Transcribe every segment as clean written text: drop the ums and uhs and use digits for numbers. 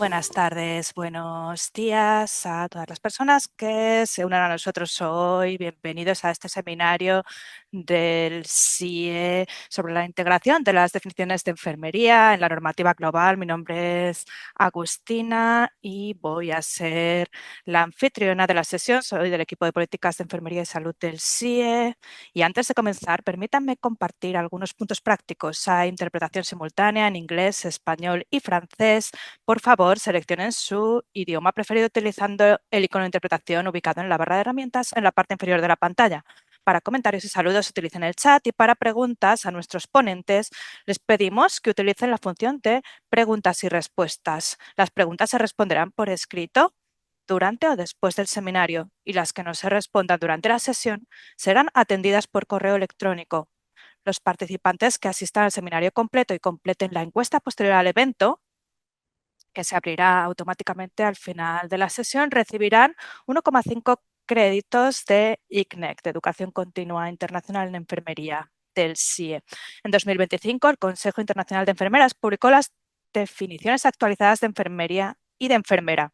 Buenas tardes, buenos días a todas las personas que se unan a nosotros hoy. Bienvenidos a este seminario del CIE sobre la integración de las definiciones de enfermería en la normativa global. Mi nombre es Agustina y voy a ser la anfitriona de la sesión. Soy del equipo de políticas de enfermería y salud del CIE. Y antes de comenzar, permítanme compartir algunos puntos prácticos. Hay interpretación simultánea en inglés, español y francés. Por favor, seleccionen su idioma preferido utilizando el icono de interpretación ubicado en la barra de herramientas en la parte inferior de la pantalla. Para comentarios y saludos utilicen el chat y para preguntas a nuestros ponentes les pedimos que utilicen la función de preguntas y respuestas. Las preguntas se responderán por escrito durante o después del seminario y las que no se respondan durante la sesión serán atendidas por correo electrónico. Los participantes que asistan al seminario completo y completen la encuesta posterior al evento, que se abrirá automáticamente al final de la sesión, recibirán 1,5 créditos de ICNEC, de Educación Continua Internacional en Enfermería, del CIE. En 2025, el Consejo Internacional de Enfermeras publicó las definiciones actualizadas de enfermería y de enfermera.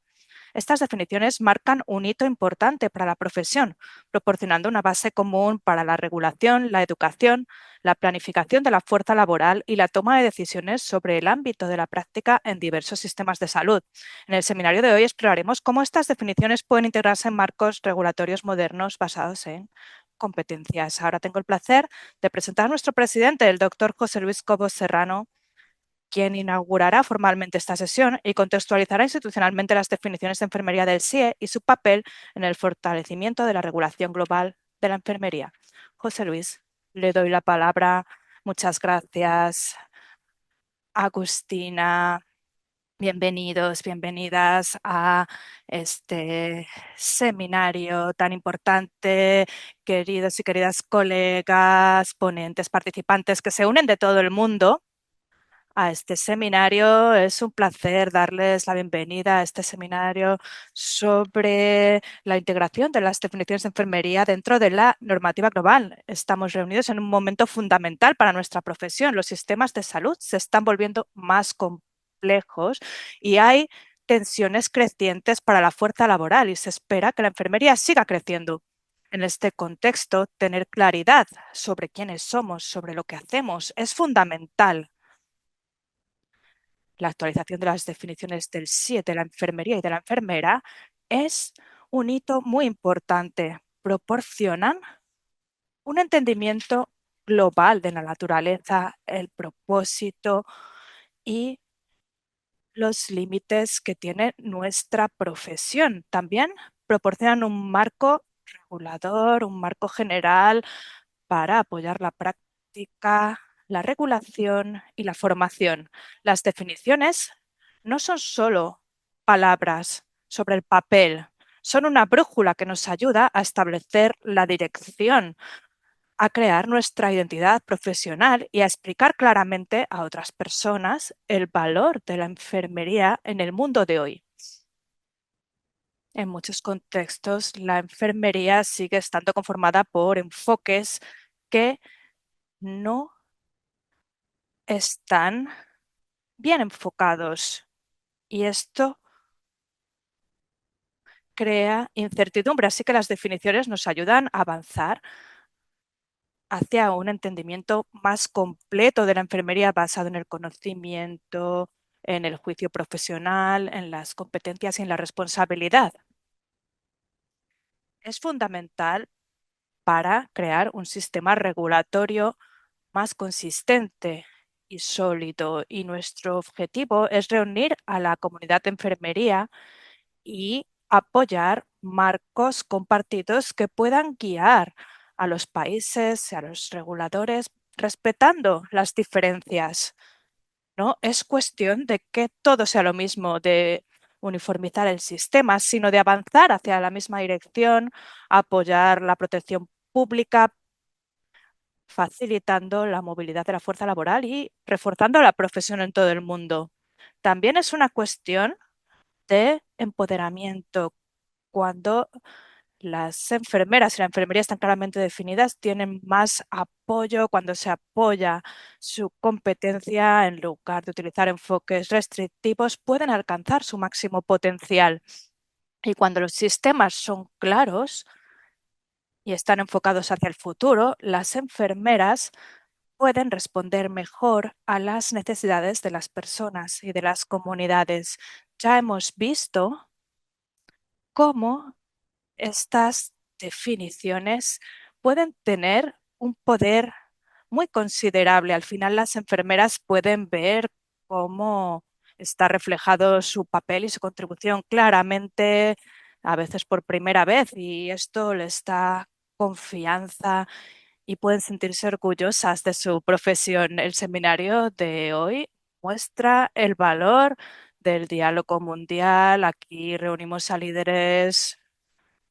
Estas definiciones marcan un hito importante para la profesión, proporcionando una base común para la regulación, la educación, la planificación de la fuerza laboral y la toma de decisiones sobre el ámbito de la práctica en diversos sistemas de salud. En el seminario de hoy exploraremos cómo estas definiciones pueden integrarse en marcos regulatorios modernos basados en competencias. Ahora tengo el placer de presentar a nuestro presidente, el doctor José Luis Cobos Serrano, quien inaugurará formalmente esta sesión y contextualizará institucionalmente las definiciones de enfermería del CIE y su papel en el fortalecimiento de la regulación global de la enfermería. José Luis, le doy la palabra. Muchas gracias, Agustina. Bienvenidos, bienvenidas a este seminario tan importante, queridos y queridas colegas, ponentes, participantes que se unen de todo el mundo a este seminario. Es un placer darles la bienvenida a este seminario sobre la integración de las definiciones de enfermería dentro de la normativa global. Estamos reunidos en un momento fundamental para nuestra profesión. Los sistemas de salud se están volviendo más complejos y hay tensiones crecientes para la fuerza laboral y se espera que la enfermería siga creciendo. En este contexto, tener claridad sobre quiénes somos, sobre lo que hacemos, es fundamental. La actualización de las definiciones del SIE, de la enfermería y de la enfermera es un hito muy importante. Proporcionan un entendimiento global de la naturaleza, el propósito y los límites que tiene nuestra profesión. También proporcionan un marco regulador, un marco general para apoyar la práctica, la regulación y la formación. Las definiciones no son solo palabras sobre el papel, son una brújula que nos ayuda a establecer la dirección, a crear nuestra identidad profesional y a explicar claramente a otras personas el valor de la enfermería en el mundo de hoy. En muchos contextos, la enfermería sigue estando conformada por enfoques que no están bien enfocados y esto crea incertidumbre. Así que las definiciones nos ayudan a avanzar hacia un entendimiento más completo de la enfermería basado en el conocimiento, en el juicio profesional, en las competencias y en la responsabilidad. Es fundamental para crear un sistema regulatorio más consistente y sólido. Y nuestro objetivo es reunir a la comunidad de enfermería y apoyar marcos compartidos que puedan guiar a los países y a los reguladores respetando las diferencias. No es cuestión de que todo sea lo mismo, de uniformizar el sistema, sino de avanzar hacia la misma dirección, apoyar la protección pública, facilitando la movilidad de la fuerza laboral y reforzando la profesión en todo el mundo. También es una cuestión de empoderamiento. Cuando Las enfermeras y la enfermería están claramente definidas, tienen más apoyo cuando se apoya su competencia en lugar de utilizar enfoques restrictivos, pueden alcanzar su máximo potencial. Y cuando los sistemas son claros y están enfocados hacia el futuro, las enfermeras pueden responder mejor a las necesidades de las personas y de las comunidades. Ya hemos visto cómo estas definiciones pueden tener un poder muy considerable. Al final, las enfermeras pueden ver cómo está reflejado su papel y su contribución claramente, a veces por primera vez, y esto les da confianza y pueden sentirse orgullosas de su profesión. El seminario de hoy muestra el valor del diálogo mundial. Aquí reunimos a líderes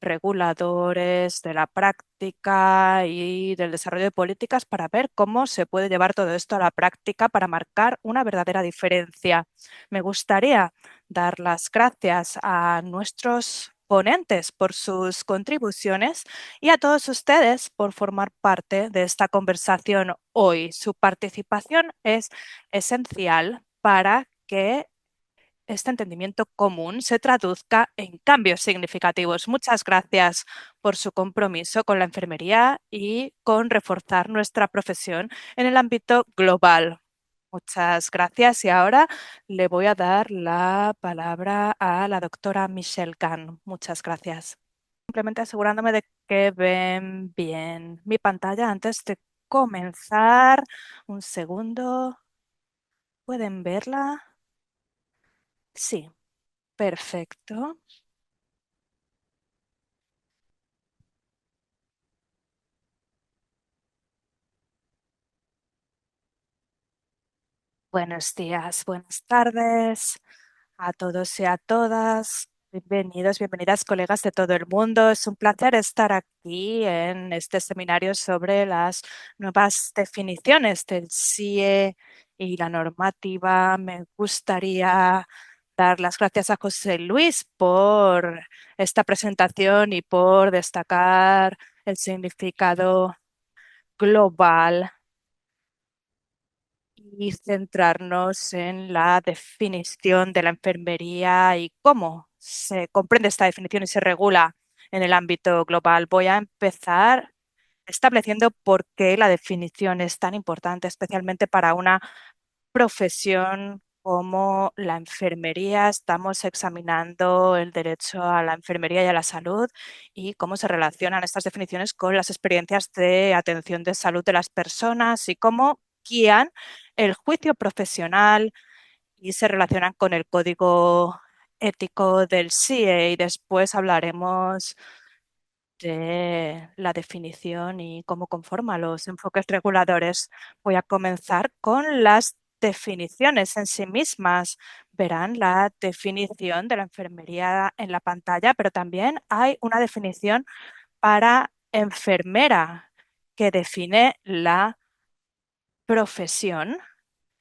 reguladores de la práctica y del desarrollo de políticas para ver cómo se puede llevar todo esto a la práctica para marcar una verdadera diferencia. Me gustaría dar las gracias a nuestros ponentes por sus contribuciones y a todos ustedes por formar parte de esta conversación hoy. Su participación es esencial para que este entendimiento común se traduzca en cambios significativos. Muchas gracias por su compromiso con la enfermería y con reforzar nuestra profesión en el ámbito global. Muchas gracias y ahora le voy a dar la palabra a la doctora Michelle Kahn. Muchas gracias. Simplemente asegurándome de que ven bien mi pantalla antes de comenzar. Un segundo. ¿Pueden verla? Sí, perfecto. Buenos días, buenas tardes a todos y a todas. Bienvenidos, bienvenidas, colegas de todo el mundo. Es un placer estar aquí en este seminario sobre las nuevas definiciones del CIE y la normativa. Me gustaría dar las gracias a José Luis por esta presentación y por destacar el significado global y centrarnos en la definición de la enfermería y cómo se comprende esta definición y se regula en el ámbito global. Voy a empezar estableciendo por qué la definición es tan importante, especialmente para una profesión como la enfermería. Estamos examinando el derecho a la enfermería y a la salud y cómo se relacionan estas definiciones con las experiencias de atención de salud de las personas y cómo guían el juicio profesional y se relacionan con el código ético del CIE. Y después hablaremos de la definición y cómo conforma los enfoques reguladores. Voy a comenzar con las definiciones en sí mismas. Verán la definición de la enfermería en la pantalla, pero también hay una definición para enfermera que define la profesión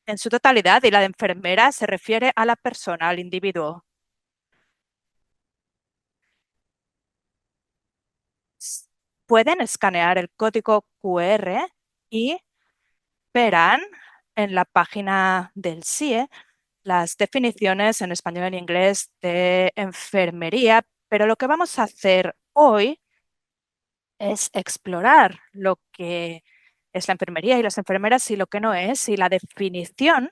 en su totalidad y la de enfermera se refiere a la persona, al individuo. Pueden escanear el código QR y verán en la página del CIE las definiciones en español y en inglés de enfermería, pero lo que vamos a hacer hoy es explorar lo que es la enfermería y las enfermeras y lo que no es, y la definición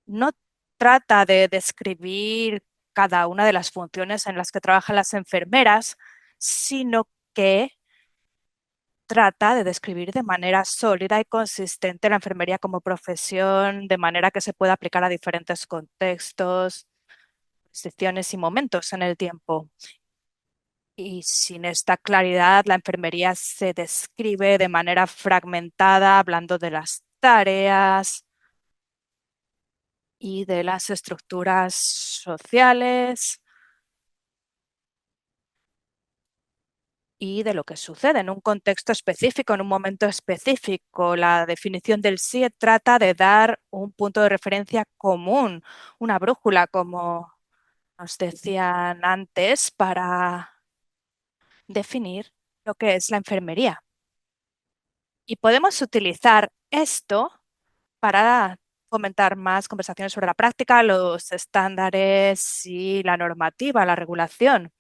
no trata de describir cada una de las funciones en las que trabajan las enfermeras, sino que trata de describir de manera sólida y consistente la enfermería como profesión, de manera que se pueda aplicar a diferentes contextos, situaciones y momentos en el tiempo. Y sin esta claridad, la enfermería se describe de manera fragmentada, hablando de las tareas y de las estructuras sociales y de lo que sucede en un contexto específico, en un momento específico. La definición del SIE trata de dar un punto de referencia común, una brújula, como nos decían antes, para definir lo que es la enfermería. Y podemos utilizar esto para fomentar más conversaciones sobre la práctica, los estándares y la normativa, la regulación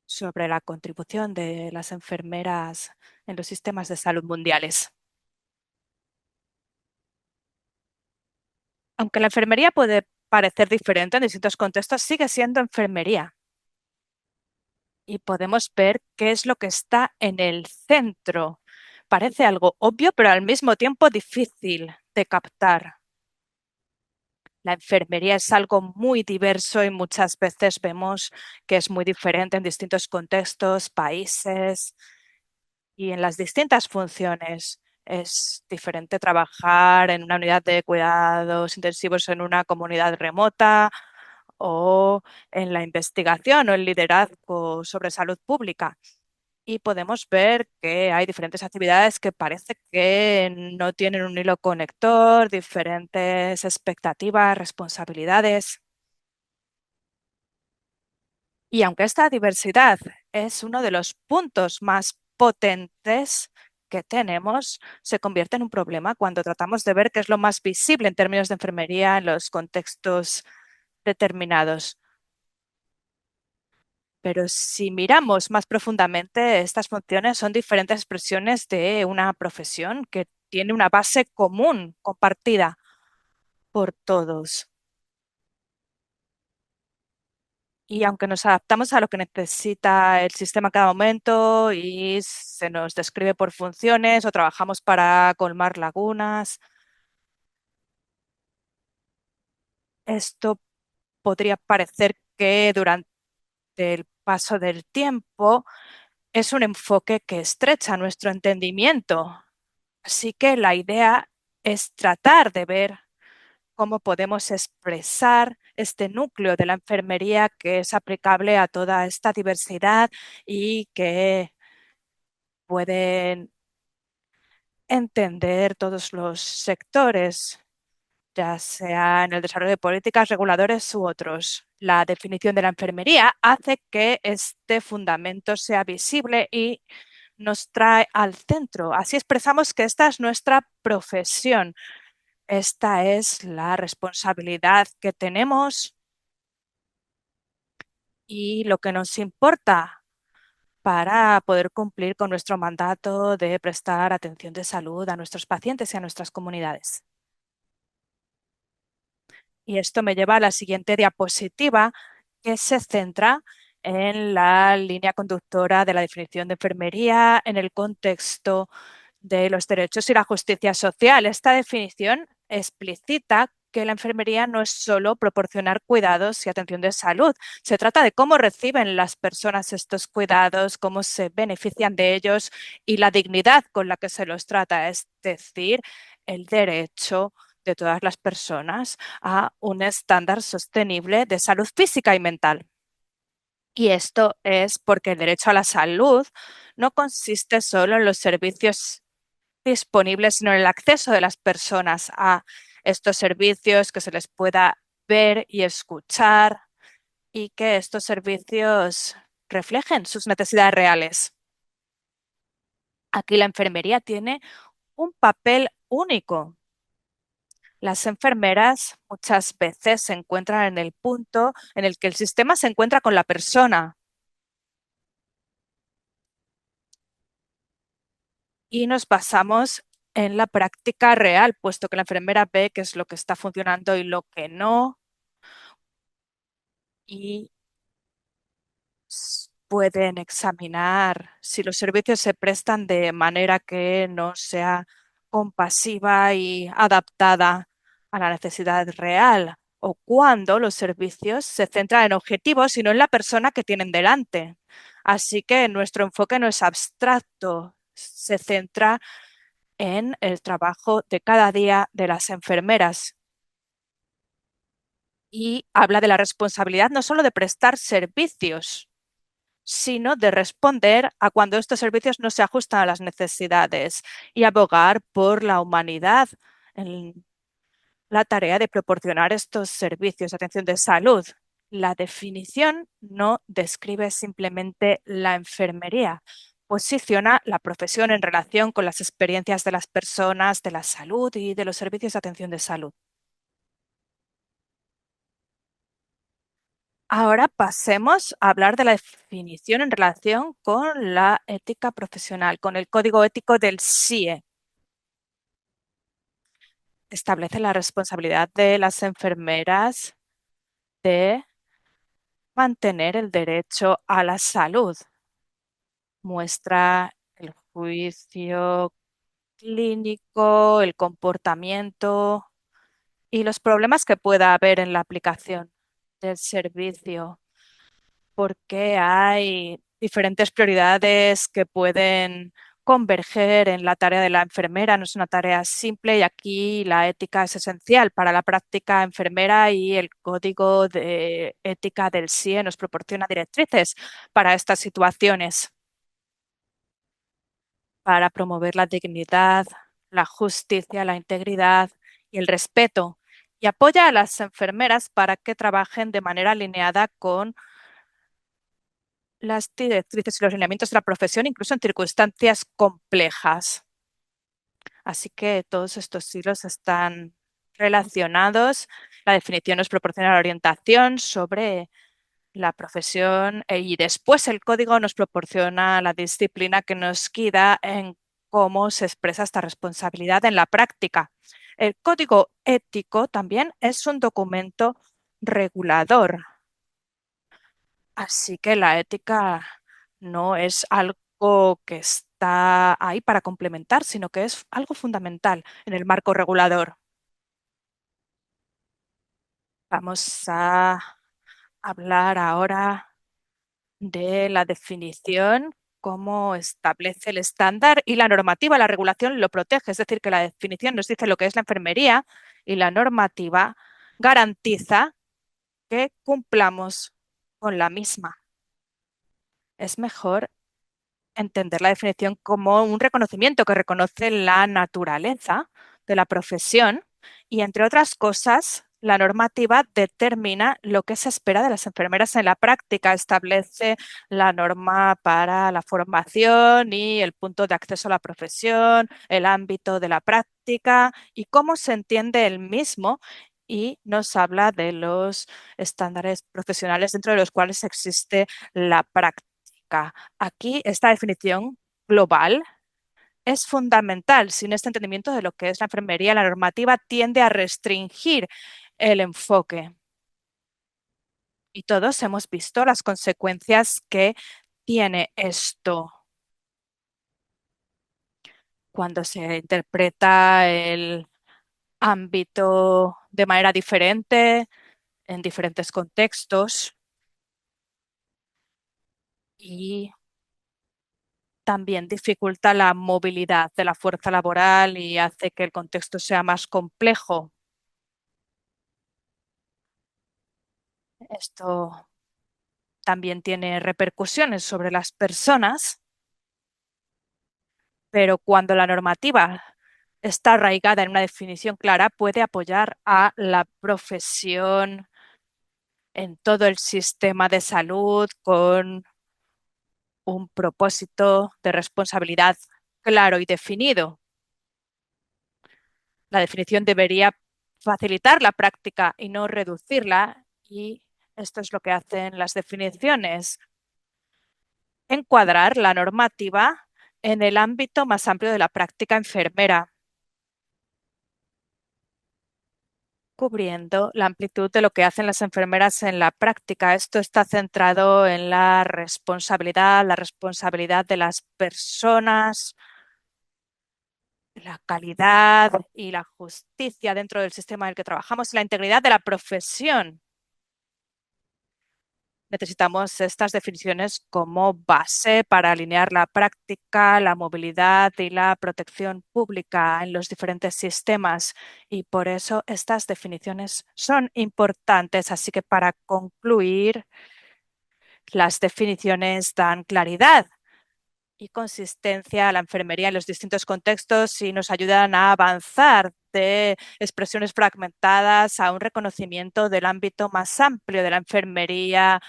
sobre la contribución de las enfermeras en los sistemas de salud mundiales. Aunque la enfermería puede parecer diferente en distintos contextos, sigue siendo enfermería. Y podemos ver qué es lo que está en el centro. Parece algo obvio, pero al mismo tiempo difícil de captar. La enfermería es algo muy diverso y muchas veces vemos que es muy diferente en distintos contextos, países y en las distintas funciones. Es diferente trabajar en una unidad de cuidados intensivos en una comunidad remota o en la investigación o el liderazgo sobre salud pública. Y podemos ver que hay diferentes actividades que parece que no tienen un hilo conector, diferentes expectativas, responsabilidades. Y aunque esta diversidad es uno de los puntos más potentes que tenemos, se convierte en un problema cuando tratamos de ver qué es lo más visible en términos de enfermería en los contextos determinados. Pero si miramos más profundamente, estas funciones son diferentes expresiones de una profesión que tiene una base común, compartida por todos. Y aunque nos adaptamos a lo que necesita el sistema en cada momento y se nos describe por funciones o trabajamos para colmar lagunas, esto podría parecer que durante el paso del tiempo es un enfoque que estrecha nuestro entendimiento. Así que la idea es tratar de ver cómo podemos expresar este núcleo de la enfermería que es aplicable a toda esta diversidad y que pueden entender todos los sectores, ya sea en el desarrollo de políticas, reguladores u otros. La definición de la enfermería hace que este fundamento sea visible y nos trae al centro. Así expresamos que esta es nuestra profesión. Esta es la responsabilidad que tenemos y lo que nos importa para poder cumplir con nuestro mandato de prestar atención de salud a nuestros pacientes y a nuestras comunidades. Y esto me lleva a la siguiente diapositiva, que se centra en la línea conductora de la definición de enfermería en el contexto de los derechos y la justicia social. Esta definición explicita que la enfermería no es solo proporcionar cuidados y atención de salud. Se trata de cómo reciben las personas estos cuidados, cómo se benefician de ellos y la dignidad con la que se los trata, es decir, el derecho de todas las personas a un estándar sostenible de salud física y mental. Y esto es porque el derecho a la salud no consiste solo en los servicios disponibles, sino en el acceso de las personas a estos servicios, que se les pueda ver y escuchar y que estos servicios reflejen sus necesidades reales. Aquí la enfermería tiene un papel único. Las enfermeras muchas veces se encuentran en el punto en el que el sistema se encuentra con la persona y nos basamos en la práctica real, puesto que la enfermera ve qué es lo que está funcionando y lo que no, y pueden examinar si los servicios se prestan de manera que no sea compasiva y adaptada a la necesidad real, o cuando los servicios se centran en objetivos y no en la persona que tienen delante. Así que nuestro enfoque no es abstracto, se centra en el trabajo de cada día de las enfermeras y habla de la responsabilidad no solo de prestar servicios, sino de responder a cuando estos servicios no se ajustan a las necesidades y abogar por la humanidad en la tarea de proporcionar estos servicios de atención de salud. La definición no describe simplemente la enfermería, posiciona la profesión en relación con las experiencias de las personas, de la salud y de los servicios de atención de salud. Ahora pasemos a hablar de la definición en relación con la ética profesional, con el código ético del CIE. Establece la responsabilidad de las enfermeras de mantener el derecho a la salud. Muestra el juicio clínico, el comportamiento y los problemas que pueda haber en la aplicación del servicio, porque hay diferentes prioridades que pueden converger en la tarea de la enfermera. No es una tarea simple y aquí la ética es esencial para la práctica enfermera y el código de ética del CIE nos proporciona directrices para estas situaciones, para promover la dignidad, la justicia, la integridad y el respeto, y apoya a las enfermeras para que trabajen de manera alineada con las directrices y los lineamientos de la profesión, incluso en circunstancias complejas. Así que todos estos hilos están relacionados. La definición nos proporciona la orientación sobre la profesión y después el código nos proporciona la disciplina que nos guía en cómo se expresa esta responsabilidad en la práctica. El código ético también es un documento regulador, así que la ética no es algo que está ahí para complementar, sino que es algo fundamental en el marco regulador. Vamos a hablar ahora de la definición, cómo establece el estándar y la normativa, la regulación lo protege. Es decir, que la definición nos dice lo que es la enfermería y la normativa garantiza que cumplamos con la misma. Es mejor entender la definición como un reconocimiento que reconoce la naturaleza de la profesión y, entre otras cosas, la normativa determina lo que se espera de las enfermeras en la práctica, establece la norma para la formación y el punto de acceso a la profesión, el ámbito de la práctica y cómo se entiende el mismo, y nos habla de los estándares profesionales dentro de los cuales existe la práctica. Aquí esta definición global es fundamental. Sin este entendimiento de lo que es la enfermería, la normativa tiende a restringir el enfoque. Y todos hemos visto las consecuencias que tiene esto cuando se interpreta el ámbito de manera diferente en diferentes contextos, y también dificulta la movilidad de la fuerza laboral y hace que el contexto sea más complejo. Esto también tiene repercusiones sobre las personas, pero cuando la normativa está arraigada en una definición clara, puede apoyar a la profesión en todo el sistema de salud con un propósito de responsabilidad claro y definido. La definición debería facilitar la práctica y no reducirla, y esto es lo que hacen las definiciones: encuadrar la normativa en el ámbito más amplio de la práctica enfermera, cubriendo la amplitud de lo que hacen las enfermeras en la práctica. Esto está centrado en la responsabilidad de las personas, la calidad y la justicia dentro del sistema en el que trabajamos, y la integridad de la profesión. Necesitamos estas definiciones como base para alinear la práctica, la movilidad y la protección pública en los diferentes sistemas, y por eso estas definiciones son importantes. Así que, para concluir, las definiciones dan claridad y consistencia a la enfermería en los distintos contextos y nos ayudan a avanzar de expresiones fragmentadas a un reconocimiento del ámbito más amplio de la enfermería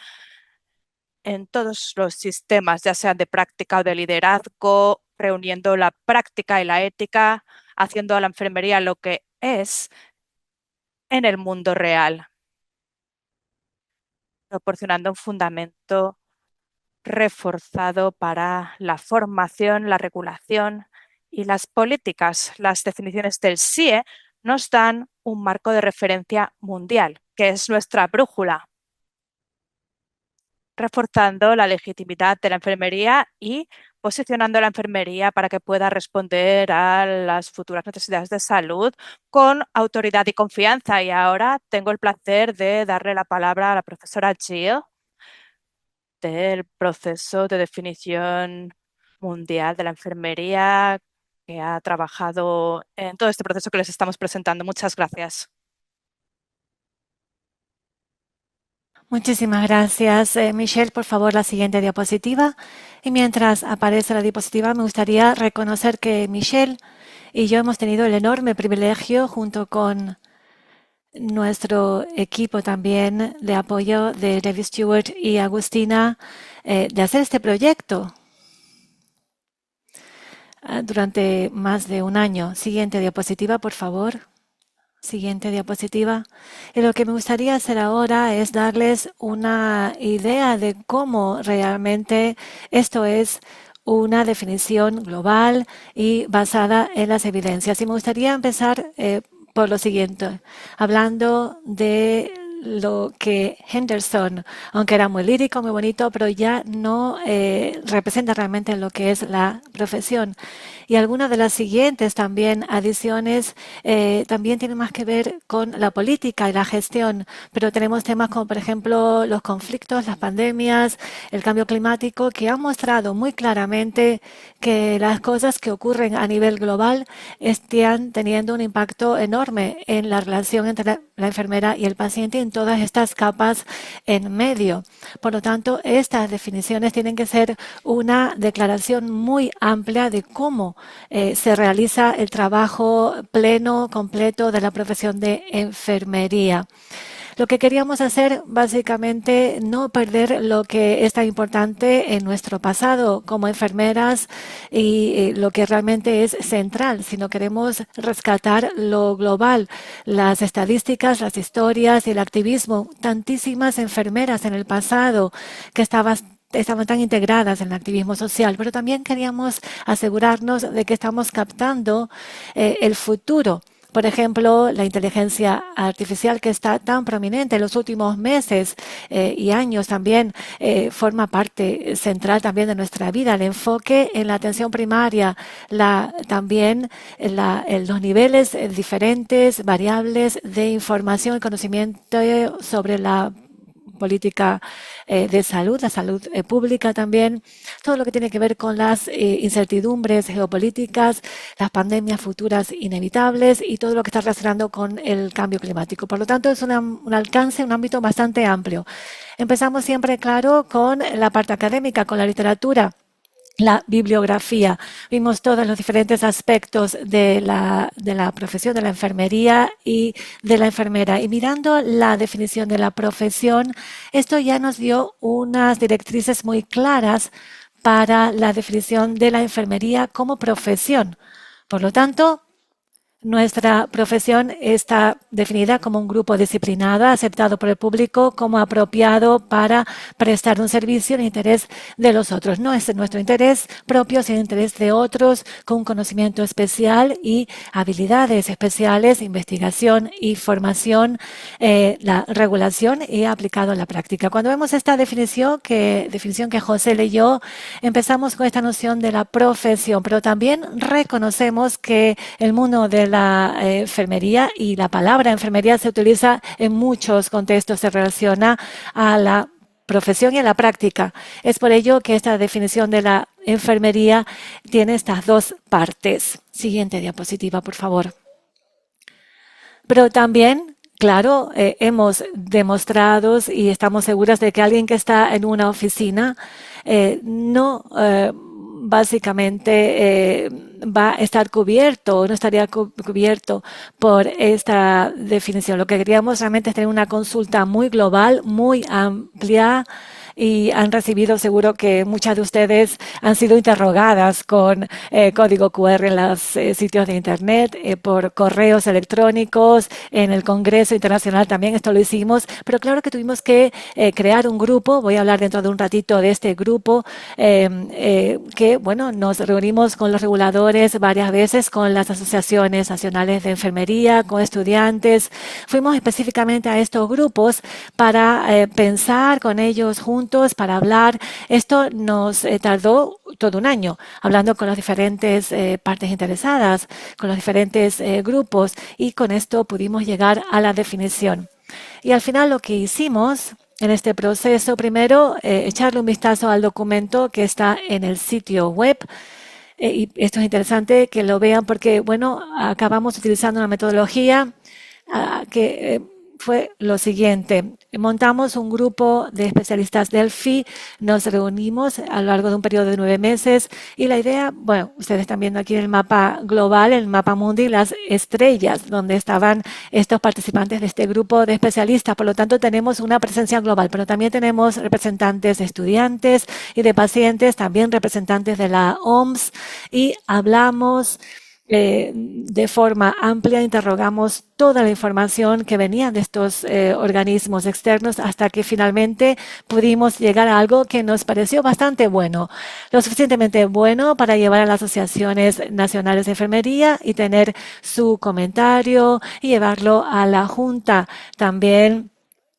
en todos los sistemas, ya sean de práctica o de liderazgo, reuniendo la práctica y la ética, haciendo a la enfermería lo que es en el mundo real, proporcionando un fundamento reforzado para la formación, la regulación y las políticas. Las definiciones del CIE nos dan un marco de referencia mundial, que es nuestra brújula, reforzando la legitimidad de la enfermería y posicionando la enfermería para que pueda responder a las futuras necesidades de salud con autoridad y confianza. Y ahora tengo el placer de darle la palabra a la profesora Jill del proceso de definición mundial de la enfermería, que ha trabajado en todo este proceso que les estamos presentando. Muchas gracias. Muchísimas gracias, Michelle. Por favor, la siguiente diapositiva. Y mientras aparece la diapositiva, me gustaría reconocer que Michelle y yo hemos tenido el enorme privilegio, junto con nuestro equipo también de apoyo de David Stewart y Agustina, de hacer este proyecto durante más de un año. Siguiente diapositiva, por favor. Siguiente diapositiva. Y lo que me gustaría hacer ahora es darles una idea de cómo realmente esto es una definición global y basada en las evidencias. Y me gustaría empezar por lo siguiente, hablando de lo que Henderson, aunque era muy lírico, muy bonito, pero ya no representa realmente lo que es la profesión. Y algunas de las siguientes también adiciones también tienen más que ver con la política y la gestión, pero tenemos temas como, por ejemplo, los conflictos, las pandemias, el cambio climático, que han mostrado muy claramente que las cosas que ocurren a nivel global están teniendo un impacto enorme en la relación entre la enfermera y el paciente en todas estas capas en medio. Por lo tanto, estas definiciones tienen que ser una declaración muy amplia de cómo se realiza el trabajo pleno, completo de la profesión de enfermería. Lo que queríamos hacer, básicamente, no perder lo que es tan importante en nuestro pasado como enfermeras y lo que realmente es central, sino queremos rescatar lo global, las estadísticas, las historias y el activismo. Tantísimas enfermeras en el pasado que estaban tan integradas en el activismo social, pero también queríamos asegurarnos de que estamos captando el futuro. Por ejemplo, la inteligencia artificial, que está tan prominente en los últimos meses y años, también forma parte central también de nuestra vida. El enfoque en la atención primaria, también los niveles diferentes, variables de información y conocimiento sobre la política de salud, la salud pública también, todo lo que tiene que ver con las incertidumbres geopolíticas, las pandemias futuras inevitables y todo lo que está relacionado con el cambio climático. Por lo tanto, es un alcance, un ámbito bastante amplio. Empezamos siempre, claro, con la parte académica, con la literatura. La bibliografía. Vimos todos los diferentes aspectos de la profesión de la enfermería y de la enfermera. Y mirando la definición de la profesión, esto ya nos dio unas directrices muy claras para la definición de la enfermería como profesión. Por lo tanto, nuestra profesión está definida como un grupo disciplinado, aceptado por el público como apropiado para prestar un servicio en interés de los otros. No es nuestro interés propio, sino interés de otros, con un conocimiento especial y habilidades especiales, investigación y formación, la regulación y aplicado a la práctica. Cuando vemos esta definición que José leyó, empezamos con esta noción de la profesión, pero también reconocemos que el mundo de la enfermería y la palabra enfermería se utiliza en muchos contextos, se relaciona a la profesión y a la práctica. Es por ello que esta definición de la enfermería tiene estas dos partes. Siguiente diapositiva, por favor. Pero también, claro, hemos demostrado y estamos seguras de que alguien que está en una oficina no básicamente va a estar cubierto o no estaría cubierto por esta definición. Lo que queríamos realmente es tener una consulta muy global, muy amplia, y han recibido, seguro que muchas de ustedes han sido interrogadas con código QR en los sitios de internet, por correos electrónicos, en el Congreso Internacional también esto lo hicimos, pero claro que tuvimos que crear un grupo. Voy a hablar dentro de un ratito de este grupo, que bueno, nos reunimos con los reguladores varias veces, con las asociaciones nacionales de enfermería, con estudiantes. Fuimos específicamente a estos grupos para pensar con ellos juntos, para hablar. Esto nos tardó todo un año, hablando con las diferentes partes interesadas, con los diferentes grupos, y con esto pudimos llegar a la definición. Y al final lo que hicimos en este proceso, primero, echarle un vistazo al documento que está en el sitio web. Y esto es interesante que lo vean porque, bueno, acabamos utilizando una metodología que fue lo siguiente. Montamos un grupo de especialistas del FI, nos reunimos a lo largo de un periodo de 9 meses y la idea, bueno, ustedes están viendo aquí en el mapa global, el mapa mundi, las estrellas donde estaban estos participantes de este grupo de especialistas. Por lo tanto, tenemos una presencia global, pero también tenemos representantes de estudiantes y de pacientes, también representantes de la OMS, y hablamos de forma amplia, interrogamos toda la información que venía de estos organismos externos hasta que finalmente pudimos llegar a algo que nos pareció bastante bueno, lo suficientemente bueno para llevar a las asociaciones nacionales de enfermería y tener su comentario y llevarlo a la Junta también.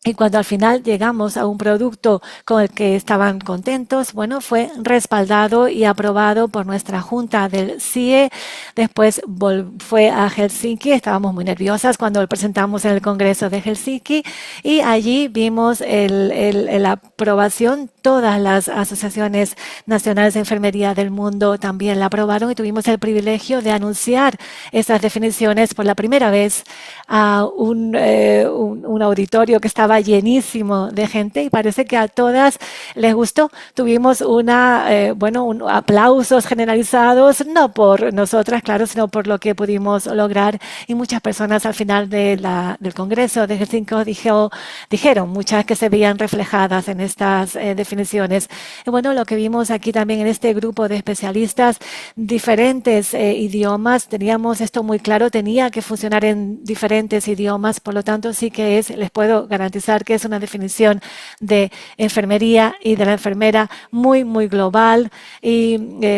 Y cuando al final llegamos a un producto con el que estaban contentos, bueno, fue respaldado y aprobado por nuestra junta del CIE. Después fue a Helsinki. Estábamos muy nerviosas cuando lo presentamos en el Congreso de Helsinki y allí vimos la aprobación. Todas las asociaciones nacionales de enfermería del mundo también la aprobaron y tuvimos el privilegio de anunciar esas definiciones por la primera vez a un auditorio que estaba llenísimo de gente y parece que a todas les gustó. Tuvimos aplausos generalizados, no por nosotras, claro, sino por lo que pudimos lograr, y muchas personas al final del Congreso de Helsinki dijeron, muchas que se veían reflejadas en estas definiciones. Y bueno, lo que vimos aquí también en este grupo de especialistas, diferentes idiomas, teníamos esto muy claro, tenía que funcionar en diferentes idiomas, por lo tanto sí que les puedo garantizar que es una definición de enfermería y de la enfermera muy, muy global. Y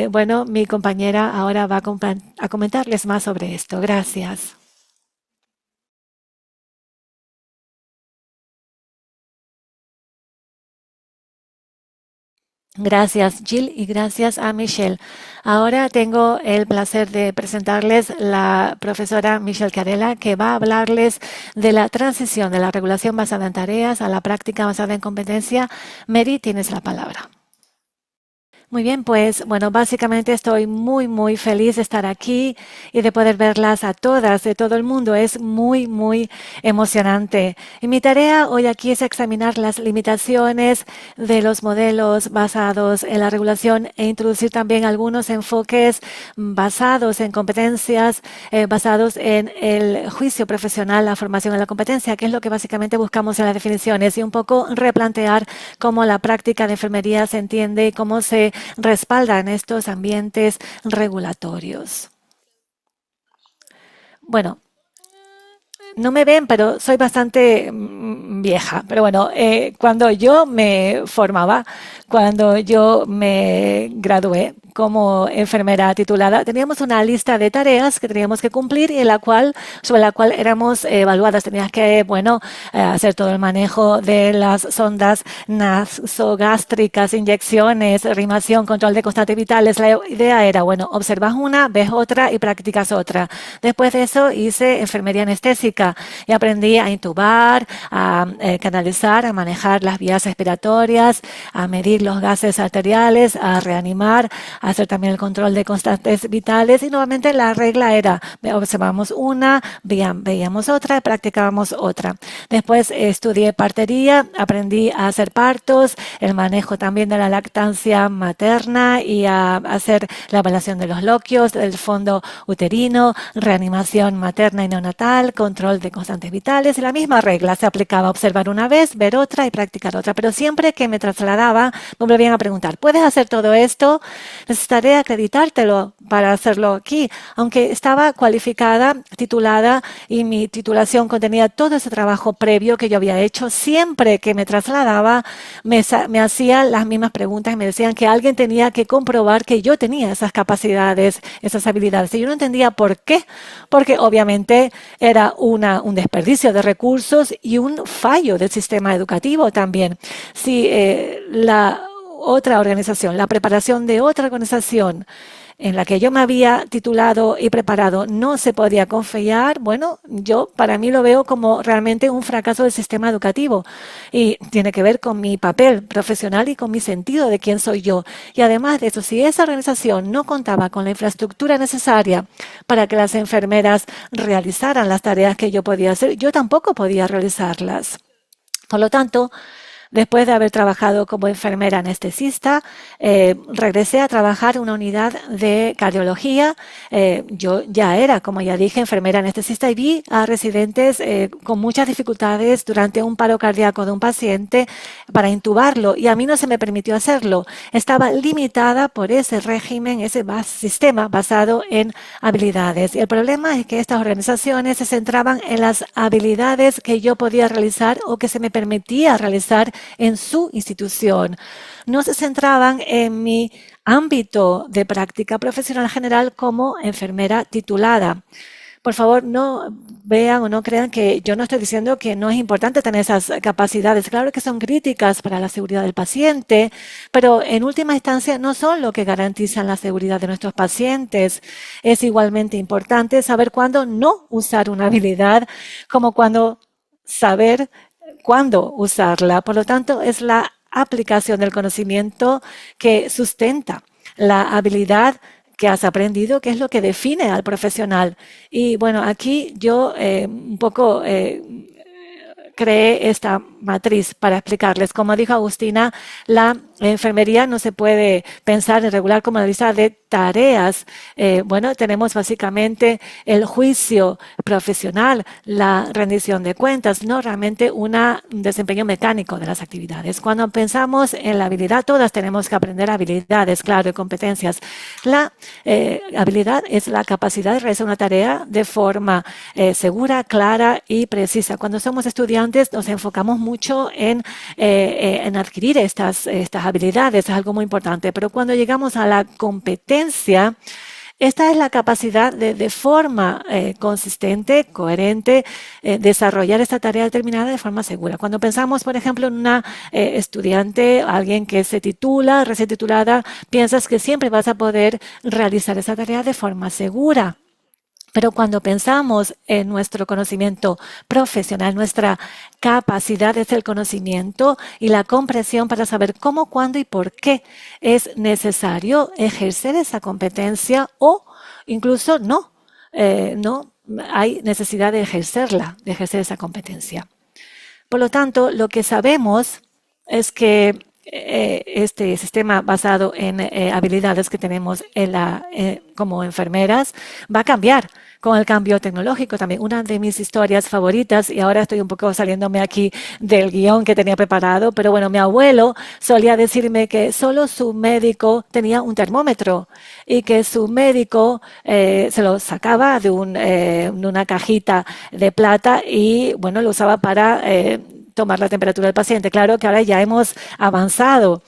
bueno, mi compañera ahora va a comentarles más sobre esto. Gracias. Gracias, Jill, y gracias a Michelle. Ahora tengo el placer de presentarles la profesora Michelle Carella, que va a hablarles de la transición de la regulación basada en tareas a la práctica basada en competencia. Mary, tienes la palabra. Muy bien, pues bueno, básicamente estoy muy, muy feliz de estar aquí y de poder verlas a todas, de todo el mundo. Es muy, muy emocionante. Y mi tarea hoy aquí es examinar las limitaciones de los modelos basados en la regulación e introducir también algunos enfoques basados en competencias, basados en el juicio profesional, la formación en la competencia, que es lo que básicamente buscamos en las definiciones, y un poco replantear cómo la práctica de enfermería se entiende y cómo se respalda en estos ambientes regulatorios. Bueno, no me ven, pero soy bastante vieja. Pero bueno, cuando yo me formaba, cuando yo me gradué como enfermera titulada, teníamos una lista de tareas que teníamos que cumplir y sobre la cual éramos evaluadas. Tenías que, bueno, hacer todo el manejo de las sondas nasogástricas, inyecciones, reanimación, control de constantes vitales. La idea era, bueno, observas una, ves otra y practicas otra. Después de eso hice enfermería anestésica y aprendí a intubar, a canalizar, a manejar las vías respiratorias, a medir los gases arteriales, a reanimar, hacer también el control de constantes vitales y nuevamente la regla era, observamos una, veíamos otra y practicábamos otra. Después estudié partería, aprendí a hacer partos, el manejo también de la lactancia materna y a hacer la evaluación de los loquios, del fondo uterino, reanimación materna y neonatal, control de constantes vitales y la misma regla se aplicaba: observar una vez, ver otra y practicar otra. Pero siempre que me trasladaba me volvían a preguntar: ¿puedes hacer todo esto? Necesitaré acreditártelo para hacerlo aquí. Aunque estaba cualificada, titulada y mi titulación contenía todo ese trabajo previo que yo había hecho, siempre que me trasladaba me hacían las mismas preguntas y me decían que alguien tenía que comprobar que yo tenía esas capacidades, esas habilidades. Y yo no entendía por qué, porque obviamente era un desperdicio de recursos y un fallo del sistema educativo también. Si la otra organización, la preparación de otra organización en la que yo me había titulado y preparado no se podía confiar, bueno, yo para mí lo veo como realmente un fracaso del sistema educativo y tiene que ver con mi papel profesional y con mi sentido de quién soy yo. Y además de eso, si esa organización no contaba con la infraestructura necesaria para que las enfermeras realizaran las tareas que yo podía hacer, yo tampoco podía realizarlas. Por lo tanto, después de haber trabajado como enfermera anestesista, regresé a trabajar en una unidad de cardiología. Yo ya era, como ya dije, enfermera anestesista y vi a residentes con muchas dificultades durante un paro cardíaco de un paciente para intubarlo y a mí no se me permitió hacerlo. Estaba limitada por ese régimen, ese sistema basado en habilidades. Y el problema es que estas organizaciones se centraban en las habilidades que yo podía realizar o que se me permitía realizar en su institución. No se centraban en mi ámbito de práctica profesional general como enfermera titulada. Por favor, no vean o no crean que yo no estoy diciendo que no es importante tener esas capacidades. Claro que son críticas para la seguridad del paciente, pero en última instancia no son lo que garantizan la seguridad de nuestros pacientes. Es igualmente importante saber cuándo no usar una habilidad, como cuando saber cuándo usarla. Por lo tanto, es la aplicación del conocimiento que sustenta la habilidad que has aprendido, que es lo que define al profesional. Y bueno, aquí yo un poco creé esta matriz para explicarles. Como dijo Agustina, la enfermería no se puede pensar en regular como una lista de tareas. Bueno, tenemos básicamente el juicio profesional, la rendición de cuentas, no realmente un desempeño mecánico de las actividades. Cuando pensamos en la habilidad, todas tenemos que aprender habilidades, claro, y competencias. La habilidad es la capacidad de realizar una tarea de forma segura, clara y precisa. Cuando somos estudiantes nos enfocamos mucho en adquirir estas habilidades, es algo muy importante, pero cuando llegamos a la competencia, esta es la capacidad de forma consistente, coherente, desarrollar esta tarea determinada de forma segura. Cuando pensamos, por ejemplo, en una estudiante, alguien que se titula, recién titulada, piensas que siempre vas a poder realizar esa tarea de forma segura. Pero cuando pensamos en nuestro conocimiento profesional, nuestra capacidad es el conocimiento y la comprensión para saber cómo, cuándo y por qué es necesario ejercer esa competencia o incluso no hay necesidad de ejercerla, de ejercer esa competencia. Por lo tanto, lo que sabemos es que este sistema basado en habilidades que tenemos como enfermeras va a cambiar con el cambio tecnológico también. Una de mis historias favoritas, y ahora estoy un poco saliéndome aquí del guión que tenía preparado, pero bueno, mi abuelo solía decirme que solo su médico tenía un termómetro y que su médico se lo sacaba de una cajita de plata y bueno, lo usaba para tomar la temperatura del paciente. Claro que ahora ya hemos avanzado.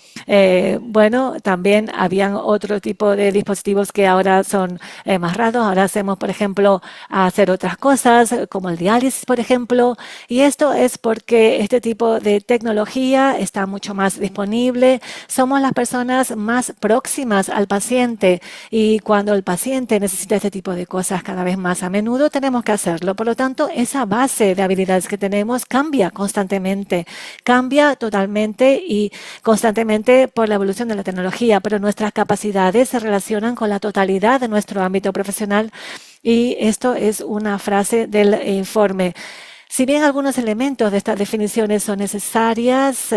Bueno, también habían otro tipo de dispositivos que ahora son más raros. Ahora hacemos, por ejemplo, hacer otras cosas, como el diálisis, por ejemplo. Y esto es porque este tipo de tecnología está mucho más disponible. Somos las personas más próximas al paciente y cuando el paciente necesita este tipo de cosas cada vez más a menudo, tenemos que hacerlo. Por lo tanto, esa base de habilidades que tenemos cambia constantemente constantemente. Cambia totalmente y constantemente por la evolución de la tecnología, pero nuestras capacidades se relacionan con la totalidad de nuestro ámbito profesional y esto es una frase del informe. Si bien algunos elementos de estas definiciones son necesarias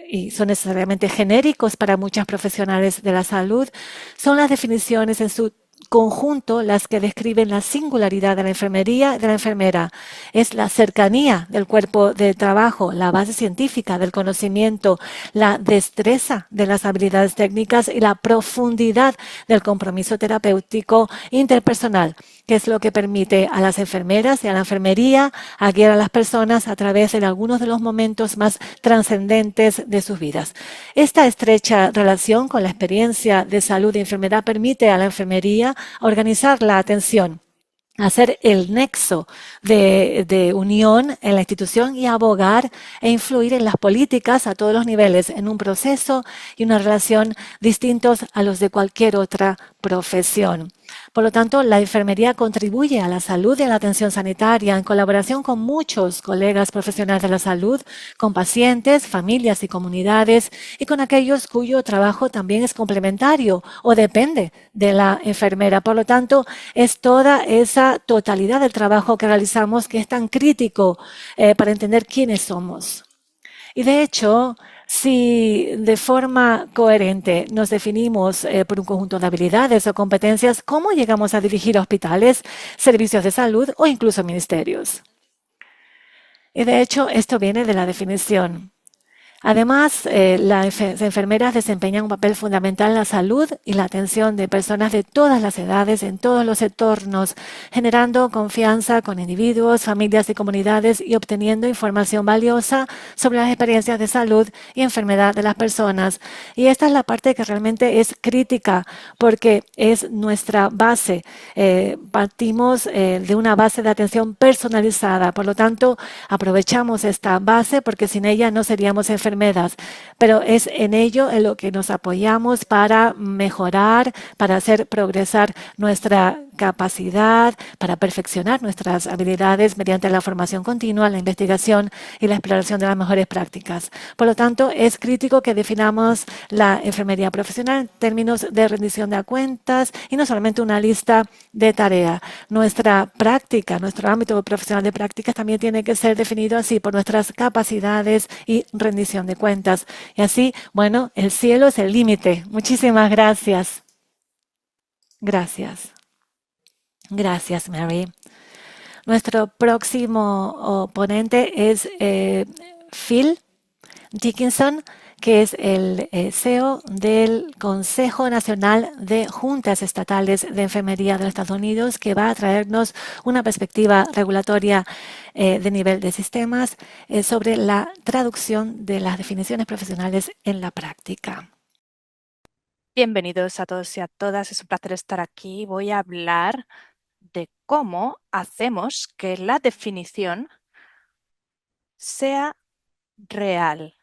y son necesariamente genéricos para muchos profesionales de la salud, son las definiciones en su conjunto las que describen la singularidad de la enfermería y de la enfermera. Es la cercanía del cuerpo de trabajo, la base científica del conocimiento, la destreza de las habilidades técnicas y la profundidad del compromiso terapéutico interpersonal, que es lo que permite a las enfermeras y a la enfermería a guiar a las personas a través de algunos de los momentos más trascendentes de sus vidas. Esta estrecha relación con la experiencia de salud y enfermedad permite a la enfermería organizar la atención, hacer el nexo de unión en la institución y abogar e influir en las políticas a todos los niveles en un proceso y una relación distintos a los de cualquier otra profesión. Por lo tanto, la enfermería contribuye a la salud y a la atención sanitaria en colaboración con muchos colegas profesionales de la salud, con pacientes, familias y comunidades y con aquellos cuyo trabajo también es complementario o depende de la enfermera. Por lo tanto, es toda esa totalidad del trabajo que realizamos que es tan crítico para entender quiénes somos. Y de hecho, si de forma coherente nos definimos por un conjunto de habilidades o competencias, ¿cómo llegamos a dirigir hospitales, servicios de salud o incluso ministerios? Y de hecho, esto viene de la definición. Además, las enfermeras desempeñan un papel fundamental en la salud y la atención de personas de todas las edades, en todos los entornos, generando confianza con individuos, familias y comunidades y obteniendo información valiosa sobre las experiencias de salud y enfermedad de las personas. Y esta es la parte que realmente es crítica porque es nuestra base. Partimos de una base de atención personalizada. Por lo tanto, aprovechamos esta base porque sin ella no seríamos enfermeras, pero es en ello en lo que nos apoyamos para mejorar, para hacer progresar nuestra capacidad, para perfeccionar nuestras habilidades mediante la formación continua, la investigación y la exploración de las mejores prácticas. Por lo tanto, es crítico que definamos la enfermería profesional en términos de rendición de cuentas y no solamente una lista de tareas. Nuestra práctica, nuestro ámbito profesional de prácticas también tiene que ser definido así por nuestras capacidades y rendición de cuentas. Y así, bueno, el cielo es el límite. Muchísimas gracias. Gracias. Gracias, Mary. Nuestro próximo ponente es Phil Dickinson, que es el CEO del Consejo Nacional de Juntas Estatales de Enfermería de los Estados Unidos, que va a traernos una perspectiva regulatoria de nivel de sistemas sobre la traducción de las definiciones profesionales en la práctica. Bienvenidos a todos y a todas. Es un placer estar aquí. Voy a hablar de cómo hacemos que la definición sea real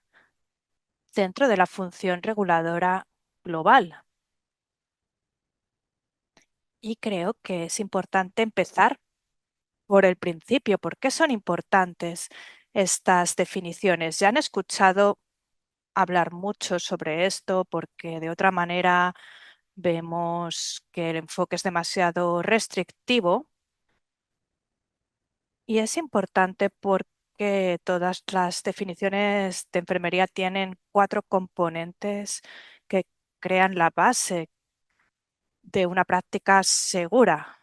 dentro de la función reguladora global. Y creo que es importante empezar por el principio. ¿Por qué son importantes estas definiciones? Ya han escuchado hablar mucho sobre esto porque de otra manera vemos que el enfoque es demasiado restrictivo y es importante porque todas las definiciones de enfermería tienen cuatro componentes que crean la base de una práctica segura,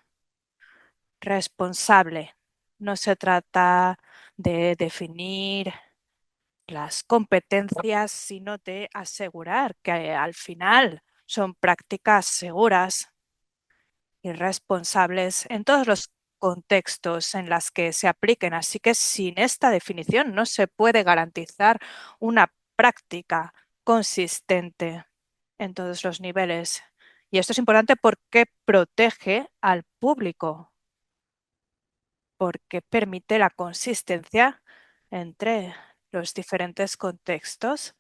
responsable. No se trata de definir las competencias, sino de asegurar que al final son prácticas seguras y responsables en todos los contextos en los que se apliquen. Así que sin esta definición no se puede garantizar una práctica consistente en todos los niveles. Y esto es importante porque protege al público, porque permite la consistencia entre los diferentes contextos.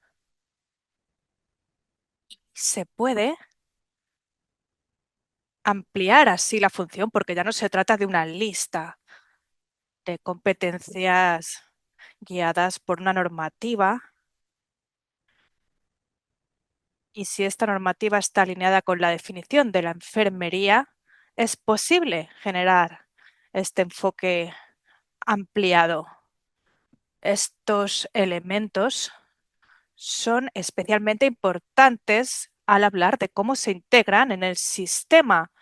Se puede ampliar así la función porque ya no se trata de una lista de competencias guiadas por una normativa, y si esta normativa está alineada con la definición de la enfermería, es posible generar este enfoque ampliado. Estos elementos son especialmente importantes al hablar de cómo se integran en el sistema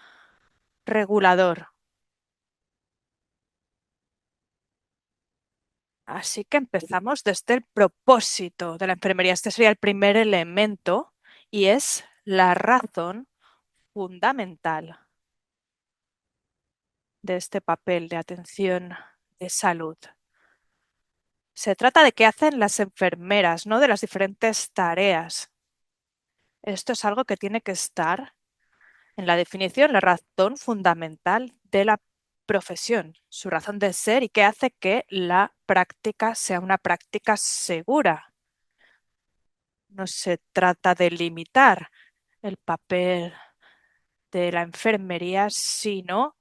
regulador. Así que empezamos desde el propósito de la enfermería. Este sería el primer elemento y es la razón fundamental de este papel de atención de salud. Se trata de qué hacen las enfermeras, no de las diferentes tareas. Esto es algo que tiene que estar en la definición, la razón fundamental de la profesión, su razón de ser y qué hace que la práctica sea una práctica segura. No se trata de limitar el papel de la enfermería, sino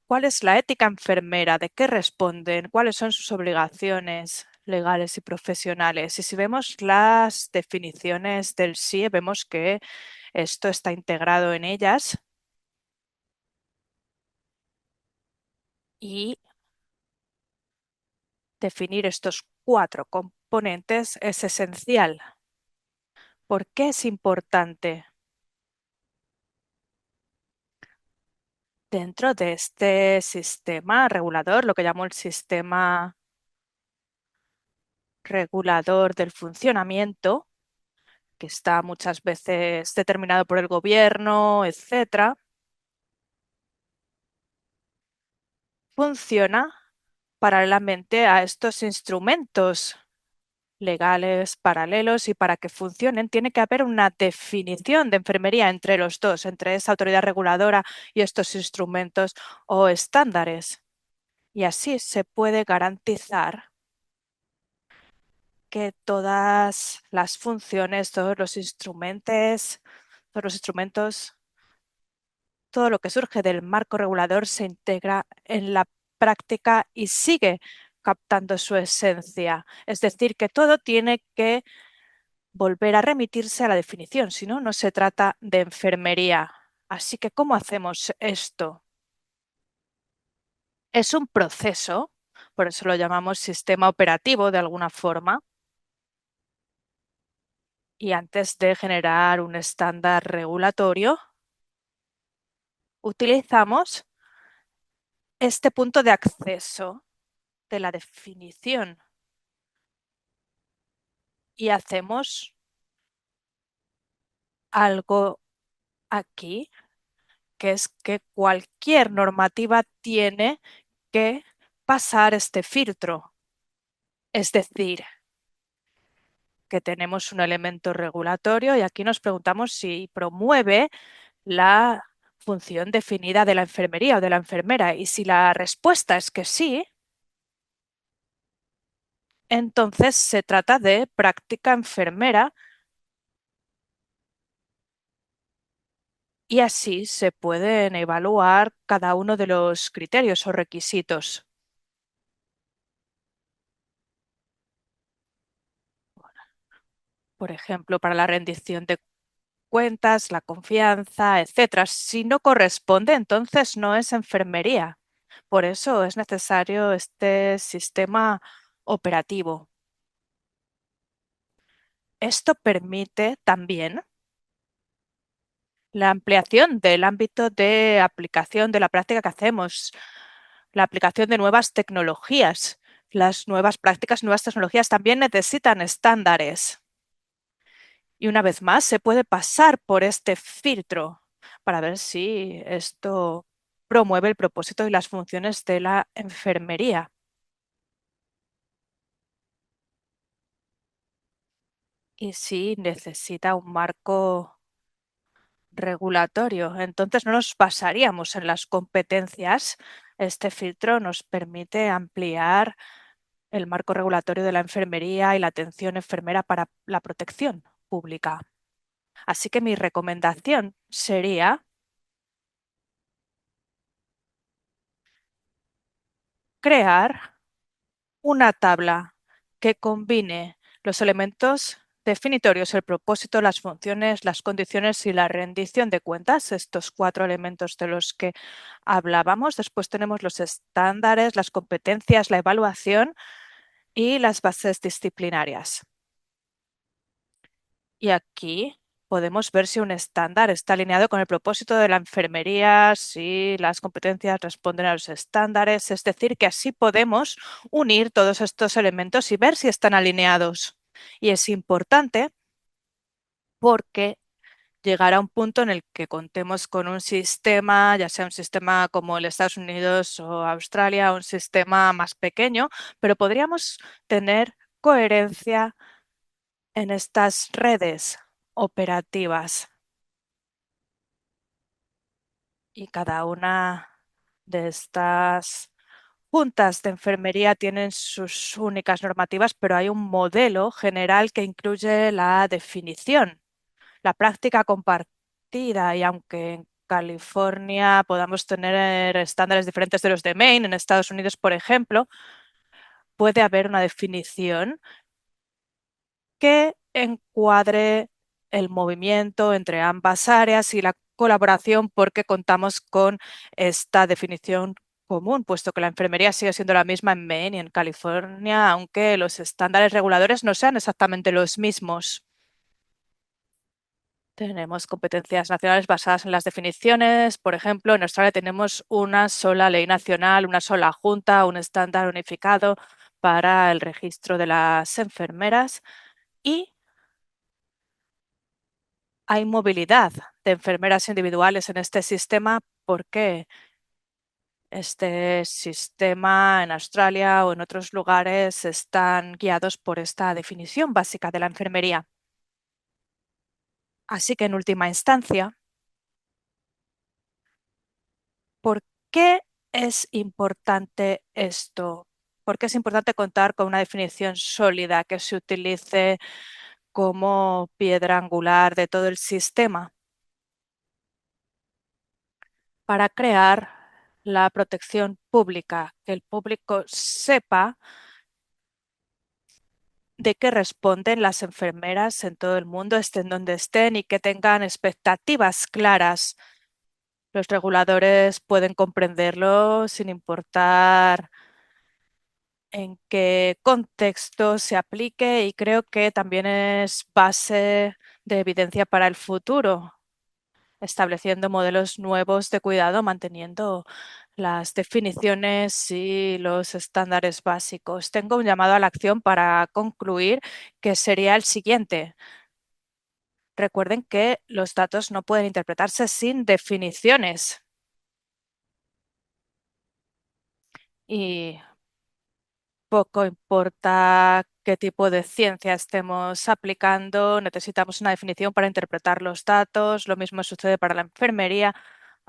cuál es la ética enfermera, de qué responden, cuáles son sus obligaciones legales y profesionales. Y si vemos las definiciones del SIE, vemos que esto está integrado en ellas y definir estos cuatro componentes es esencial. ¿Por qué es importante? Dentro de este sistema regulador, lo que llamo el sistema regulador del funcionamiento, que está muchas veces determinado por el gobierno, etcétera, funciona paralelamente a estos instrumentos legales paralelos y para que funcionen tiene que haber una definición de enfermería entre los dos, entre esa autoridad reguladora y estos instrumentos o estándares. Y así se puede garantizar que todas las funciones, todos los instrumentos, todo lo que surge del marco regulador se integra en la práctica y sigue captando su esencia. Es decir, que todo tiene que volver a remitirse a la definición, si no, no se trata de enfermería. Así que, ¿cómo hacemos esto? Es un proceso, por eso lo llamamos sistema operativo de alguna forma, y antes de generar un estándar regulatorio, utilizamos este punto de acceso de la definición y hacemos algo aquí, que es que cualquier normativa tiene que pasar este filtro. Es decir, que tenemos un elemento regulatorio y aquí nos preguntamos si promueve la función definida de la enfermería o de la enfermera. Y si la respuesta es que sí, entonces se trata de práctica enfermera y así se pueden evaluar cada uno de los criterios o requisitos. Por ejemplo, para la rendición de cuentas, la confianza, etcétera. Si no corresponde, entonces no es enfermería. Por eso es necesario este sistema operativo. Esto permite también la ampliación del ámbito de aplicación de la práctica que hacemos, la aplicación de nuevas tecnologías. Las nuevas prácticas, nuevas tecnologías también necesitan estándares. Y una vez más, se puede pasar por este filtro para ver si esto promueve el propósito y las funciones de la enfermería. Y si necesita un marco regulatorio. Entonces no nos basaríamos en las competencias. Este filtro nos permite ampliar el marco regulatorio de la enfermería y la atención enfermera para la protección pública. Así que mi recomendación sería crear una tabla que combine los elementos definitorios, el propósito, las funciones, las condiciones y la rendición de cuentas, estos 4 elementos de los que hablábamos. Después tenemos los estándares, las competencias, la evaluación y las bases disciplinarias. Y aquí podemos ver si un estándar está alineado con el propósito de la enfermería, si las competencias responden a los estándares, es decir, que así podemos unir todos estos elementos y ver si están alineados. Y es importante porque llegará un punto en el que contemos con un sistema, ya sea un sistema como el Estados Unidos o Australia, un sistema más pequeño, pero podríamos tener coherencia en estas redes operativas y cada una de estas juntas de enfermería tienen sus únicas normativas, pero hay un modelo general que incluye la definición, la práctica compartida y aunque en California podamos tener estándares diferentes de los de Maine, en Estados Unidos, por ejemplo, puede haber una definición que encuadre el movimiento entre ambas áreas y la colaboración porque contamos con esta definición común, puesto que la enfermería sigue siendo la misma en Maine y en California, aunque los estándares reguladores no sean exactamente los mismos. Tenemos competencias nacionales basadas en las definiciones. Por ejemplo, en Australia tenemos una sola ley nacional, una sola junta, un estándar unificado para el registro de las enfermeras y hay movilidad de enfermeras individuales en este sistema porque este sistema en Australia o en otros lugares están guiados por esta definición básica de la enfermería. Así que en última instancia, ¿por qué es importante esto? ¿Por qué es importante contar con una definición sólida que se utilice como piedra angular de todo el sistema? Para crear la protección pública, que el público sepa de qué responden las enfermeras en todo el mundo, estén donde estén, y que tengan expectativas claras. Los reguladores pueden comprenderlo sin importar en qué contexto se aplique y creo que también es base de evidencia para el futuro, estableciendo modelos nuevos de cuidado, manteniendo las definiciones y los estándares básicos. Tengo un llamado a la acción para concluir, que sería el siguiente. Recuerden que los datos no pueden interpretarse sin definiciones. Y poco importa qué tipo de ciencia estemos aplicando, necesitamos una definición para interpretar los datos. Lo mismo sucede para la enfermería.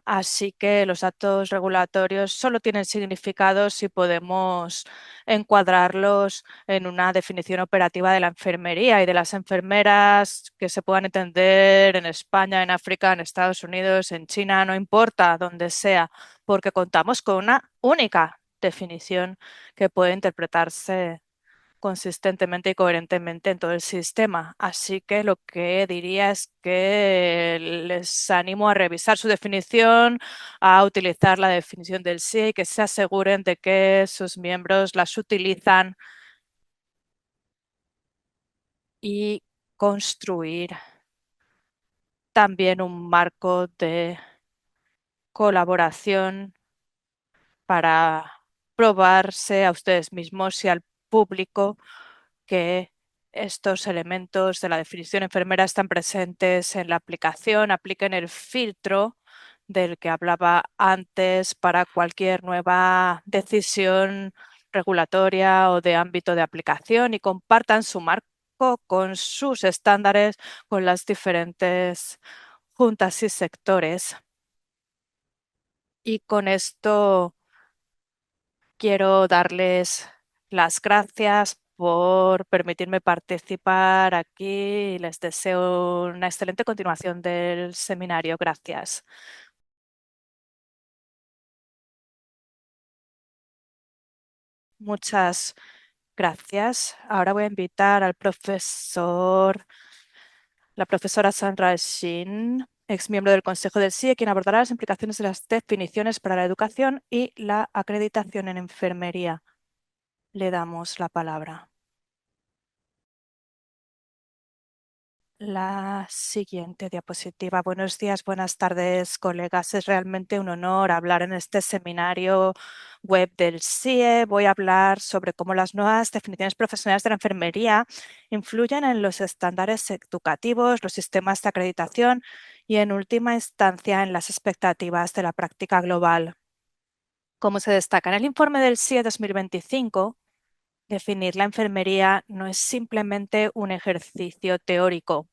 Así que los datos regulatorios solo tienen significado si podemos encuadrarlos en una definición operativa de la enfermería y de las enfermeras que se puedan entender en España, en África, en Estados Unidos, en China, no importa donde sea, porque contamos con una única definición que puede interpretarse consistentemente y coherentemente en todo el sistema. Así que lo que diría es que les animo a revisar su definición, a utilizar la definición del sí y que se aseguren de que sus miembros las utilizan y construir también un marco de colaboración para probarse a ustedes mismos y al público que estos elementos de la definición enfermera están presentes en la aplicación, apliquen el filtro del que hablaba antes para cualquier nueva decisión regulatoria o de ámbito de aplicación y compartan su marco con sus estándares con las diferentes juntas y sectores. Y con esto quiero darles las gracias por permitirme participar aquí y les deseo una excelente continuación del seminario. Gracias. Muchas Gracias. Ahora voy a invitar al la profesora Sandra Shin, ex miembro del Consejo del CIE, quien abordará las implicaciones de las definiciones para la educación y la acreditación en enfermería. Le damos la palabra. La siguiente diapositiva. Buenos días, buenas tardes, colegas. Es realmente un honor hablar en este seminario web del CIE. Voy a hablar sobre cómo las nuevas definiciones profesionales de la enfermería influyen en los estándares educativos, los sistemas de acreditación y, en última instancia, en las expectativas de la práctica global. Como se destaca en el informe del CIE 2025, definir la enfermería no es simplemente un ejercicio teórico.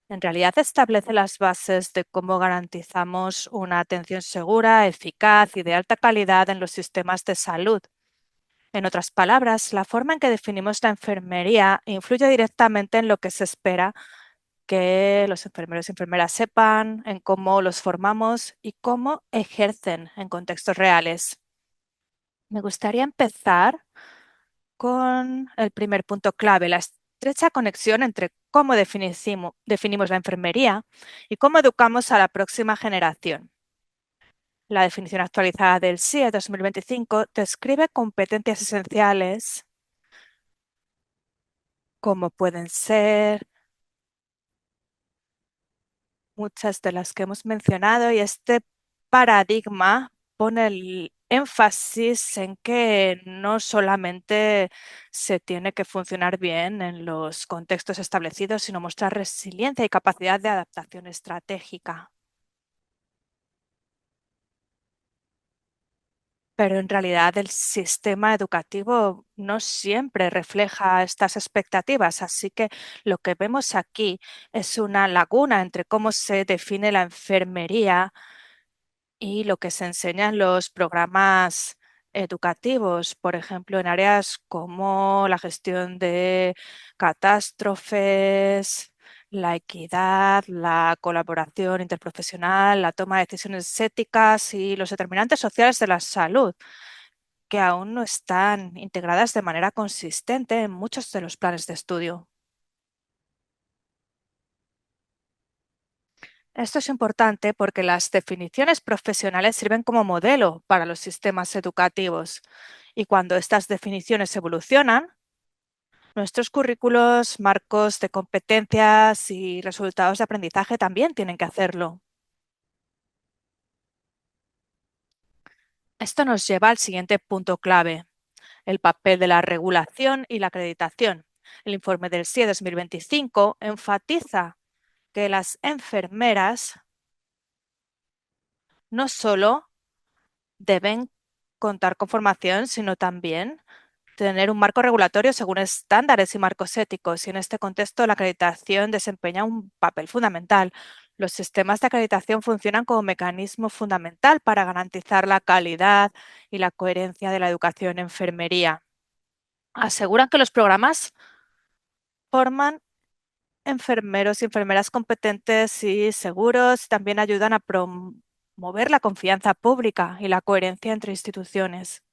En realidad establece las bases de cómo garantizamos una atención segura, eficaz y de alta calidad en los sistemas de salud. En otras palabras, la forma en que definimos la enfermería influye directamente en lo que se espera que los enfermeros y enfermeras sepan, en cómo los formamos y cómo ejercen en contextos reales. Me gustaría empezar con el primer punto clave, la estrecha conexión entre cómo definimos la enfermería y cómo educamos a la próxima generación. La definición actualizada del CIE 2025 describe competencias esenciales como pueden ser muchas de las que hemos mencionado, y este paradigma pone el énfasis en que no solamente se tiene que funcionar bien en los contextos establecidos, sino mostrar resiliencia y capacidad de adaptación estratégica. Pero en realidad el sistema educativo no siempre refleja estas expectativas, así que lo que vemos aquí es una laguna entre cómo se define la enfermería y lo que se enseña en los programas educativos, por ejemplo, en áreas como la gestión de catástrofes, la equidad, la colaboración interprofesional, la toma de decisiones éticas y los determinantes sociales de la salud, que aún no están integradas de manera consistente en muchos de los planes de estudio. Esto es importante porque las definiciones profesionales sirven como modelo para los sistemas educativos, y cuando estas definiciones evolucionan, nuestros currículos, marcos de competencias y resultados de aprendizaje también tienen que hacerlo. Esto nos lleva al siguiente punto clave: el papel de la regulación y la acreditación. El informe del CIE 2025 enfatiza que las enfermeras no solo deben contar con formación, sino también tener un marco regulatorio según estándares y marcos éticos. Y en este contexto, la acreditación desempeña un papel fundamental. Los sistemas de acreditación funcionan como mecanismo fundamental para garantizar la calidad y la coherencia de la educación en enfermería. Aseguran que los programas forman enfermeros y enfermeras competentes y seguros. También ayudan a promover la confianza pública y la coherencia entre instituciones.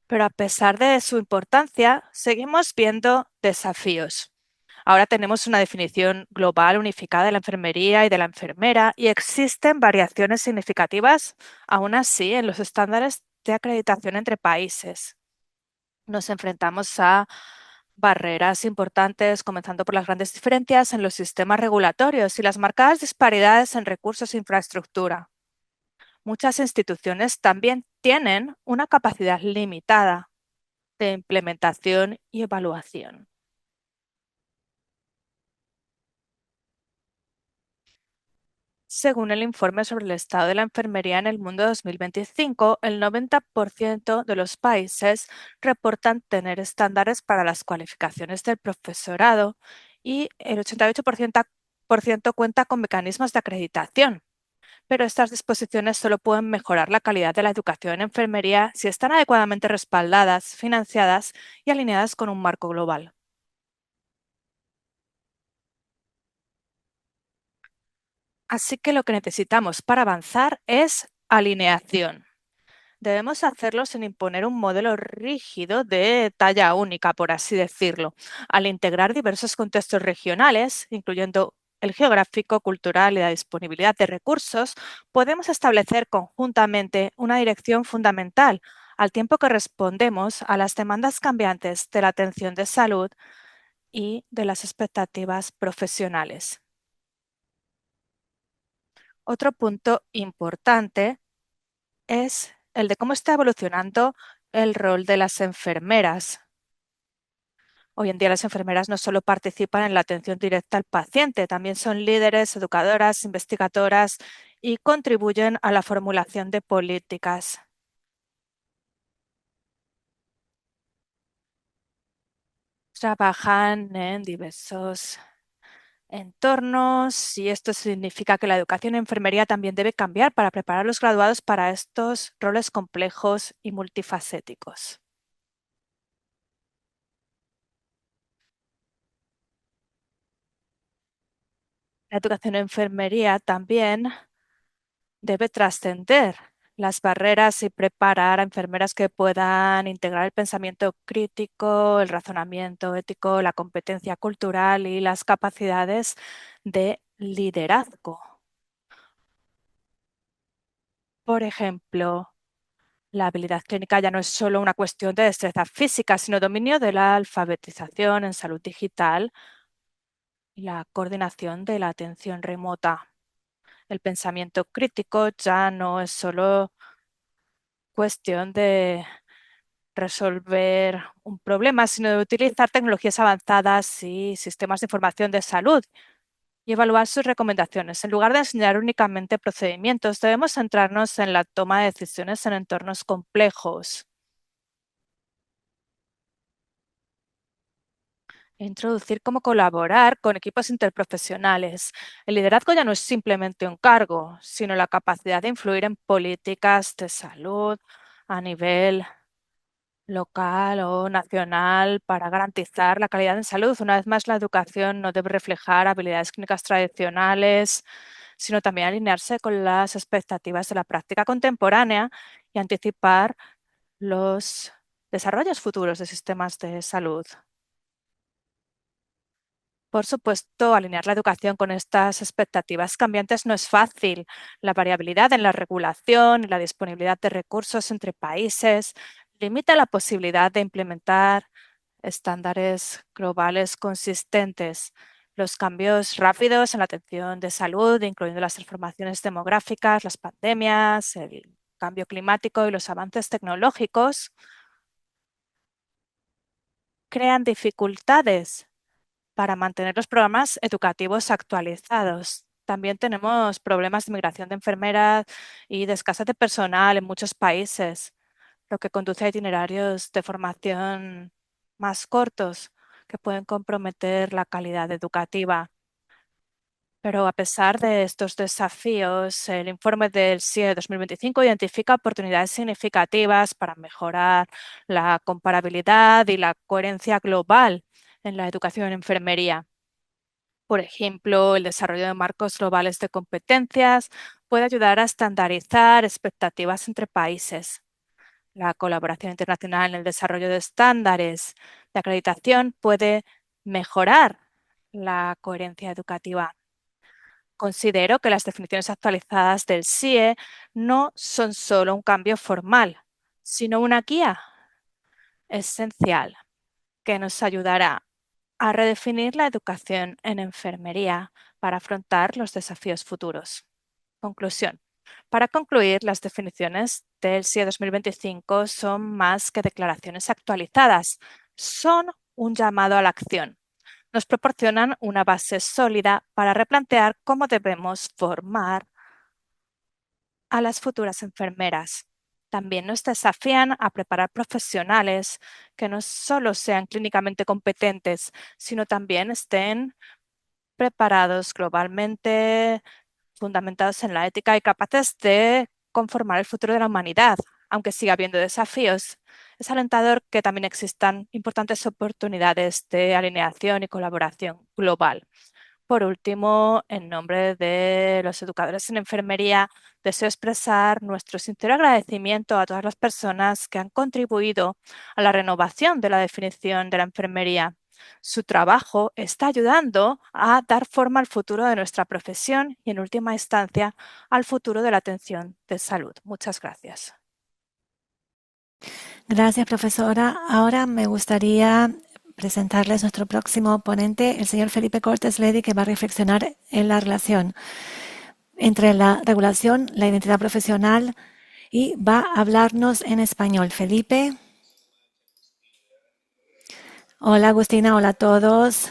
Pero a pesar de su importancia, seguimos viendo desafíos. Ahora tenemos una definición global unificada de la enfermería y de la enfermera, y existen variaciones significativas, aún así, en los estándares de acreditación entre países. Nos enfrentamos a barreras importantes, comenzando por las grandes diferencias en los sistemas regulatorios y las marcadas disparidades en recursos e infraestructura. Muchas instituciones también tienen una capacidad limitada de implementación y evaluación. Según el informe sobre el estado de la enfermería en el mundo 2025, el 90% de los países reportan tener estándares para las cualificaciones del profesorado, y el 88% cuenta con mecanismos de acreditación. Pero estas disposiciones solo pueden mejorar la calidad de la educación en enfermería si están adecuadamente respaldadas, financiadas y alineadas con un marco global. Así que lo que necesitamos para avanzar es alineación. Debemos hacerlo sin imponer un modelo rígido de talla única, por así decirlo. Al integrar diversos contextos regionales, incluyendo el geográfico, cultural y la disponibilidad de recursos, podemos establecer conjuntamente una dirección fundamental, al tiempo que respondemos a las demandas cambiantes de la atención de salud y de las expectativas profesionales. Otro punto importante es el de cómo está evolucionando el rol de las enfermeras. Hoy en día las enfermeras no solo participan en la atención directa al paciente, también son líderes, educadoras, investigadoras y contribuyen a la formulación de políticas. Trabajan en diversos entornos y esto significa que la educación en enfermería también debe cambiar para preparar a los graduados para estos roles complejos y multifacéticos. La educación en enfermería también debe trascender las barreras y preparar a enfermeras que puedan integrar el pensamiento crítico, el razonamiento ético, la competencia cultural y las capacidades de liderazgo. Por ejemplo, la habilidad clínica ya no es solo una cuestión de destreza física, sino dominio de la alfabetización en salud digital y la coordinación de la atención remota. El pensamiento crítico ya no es solo cuestión de resolver un problema, sino de utilizar tecnologías avanzadas y sistemas de información de salud y evaluar sus recomendaciones. En lugar de enseñar únicamente procedimientos, debemos centrarnos en la toma de decisiones en entornos complejos. Introducir cómo colaborar con equipos interprofesionales. El liderazgo ya no es simplemente un cargo, sino la capacidad de influir en políticas de salud a nivel local o nacional para garantizar la calidad en salud. Una vez más, la educación no debe reflejar habilidades clínicas tradicionales, sino también alinearse con las expectativas de la práctica contemporánea y anticipar los desarrollos futuros de sistemas de salud. Por supuesto, alinear la educación con estas expectativas cambiantes no es fácil. La variabilidad en la regulación y la disponibilidad de recursos entre países limita la posibilidad de implementar estándares globales consistentes. Los cambios rápidos en la atención de salud, incluyendo las transformaciones demográficas, las pandemias, el cambio climático y los avances tecnológicos, crean dificultades para mantener los programas educativos actualizados. También tenemos problemas de migración de enfermeras y de escasez de personal en muchos países, lo que conduce a itinerarios de formación más cortos que pueden comprometer la calidad educativa. Pero a pesar de estos desafíos, el informe del CIE 2025 identifica oportunidades significativas para mejorar la comparabilidad y la coherencia global en la educación en enfermería. Por ejemplo, el desarrollo de marcos globales de competencias puede ayudar a estandarizar expectativas entre países. La colaboración internacional en el desarrollo de estándares de acreditación puede mejorar la coherencia educativa. Considero que las definiciones actualizadas del CIE no son solo un cambio formal, sino una guía esencial que nos ayudará a redefinir la educación en enfermería para afrontar los desafíos futuros. Conclusión. Para concluir, las definiciones del CIE 2025 son más que declaraciones actualizadas, son un llamado a la acción. Nos proporcionan una base sólida para replantear cómo debemos formar a las futuras enfermeras. También nos desafían a preparar profesionales que no solo sean clínicamente competentes, sino también estén preparados globalmente, fundamentados en la ética y capaces de conformar el futuro de la humanidad. Aunque siga habiendo desafíos, es alentador que también existan importantes oportunidades de alineación y colaboración global. por último, en nombre de los educadores en enfermería, deseo expresar nuestro sincero agradecimiento a todas las personas que han contribuido a la renovación de la definición de la enfermería. Su trabajo está ayudando a dar forma al futuro de nuestra profesión y, en última instancia, al futuro de la atención de salud. Muchas gracias. Gracias, profesora. Ahora me gustaría presentarles nuestro próximo ponente, el señor Felipe Cortés Ledi, que va a reflexionar en la relación entre la regulación, la identidad profesional y va a hablarnos en español. Felipe. Hola, Agustina. Hola a todos.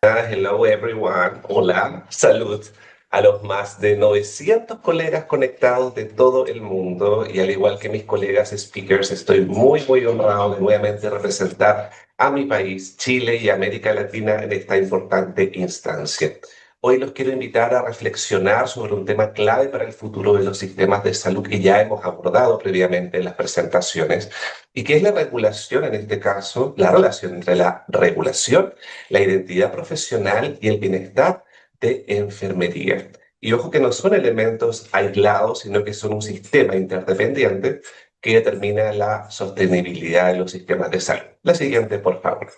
Hello everyone. Hola, salud a los más de 900 colegas conectados de todo el mundo y al igual que mis colegas speakers, estoy muy honrado de nuevamente representar a mi país, Chile y América Latina en esta importante instancia. Hoy los quiero invitar a reflexionar sobre un tema clave para el futuro de los sistemas de salud que ya hemos abordado previamente en las presentaciones y que es la regulación, en este caso, la relación entre la regulación, la identidad profesional y el bienestar de enfermería. Y ojo que no son elementos aislados, sino que son un sistema interdependiente que determina la sostenibilidad de los sistemas de salud. La siguiente, por favor.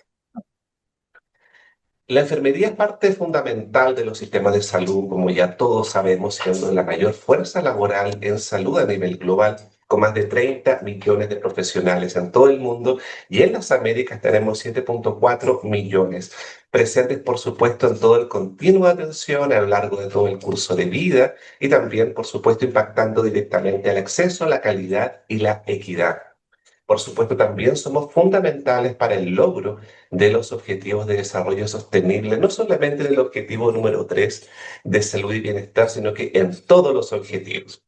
La enfermería es parte fundamental de los sistemas de salud, como ya todos sabemos, siendo la mayor fuerza laboral en salud a nivel global, con más de 30 millones de profesionales en todo el mundo y en las Américas tenemos 7,4 millones, presentes por supuesto en todo el continuo de atención a lo largo de todo el curso de vida y también por supuesto impactando directamente al acceso, la calidad y la equidad. Por supuesto, también somos fundamentales para el logro de los objetivos de desarrollo sostenible, no solamente del objetivo número 3 de salud y bienestar, sino que en todos los objetivos.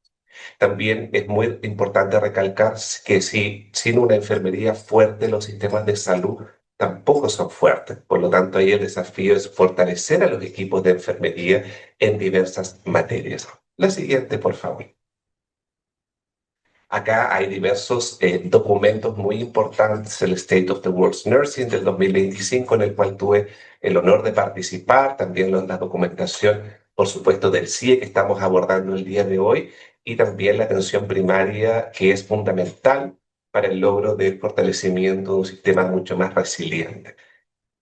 También es muy importante recalcar que sin una enfermería fuerte, los sistemas de salud tampoco son fuertes. Por lo tanto, ahí el desafío es fortalecer a los equipos de enfermería en diversas materias. La siguiente, por favor. Acá hay diversos documentos muy importantes, el State of the World's Nursing del 2025, en el cual tuve el honor de participar, también la documentación, por supuesto, del CIE que estamos abordando el día de hoy, y también la atención primaria, que es fundamental para el logro del fortalecimiento de un sistema mucho más resiliente.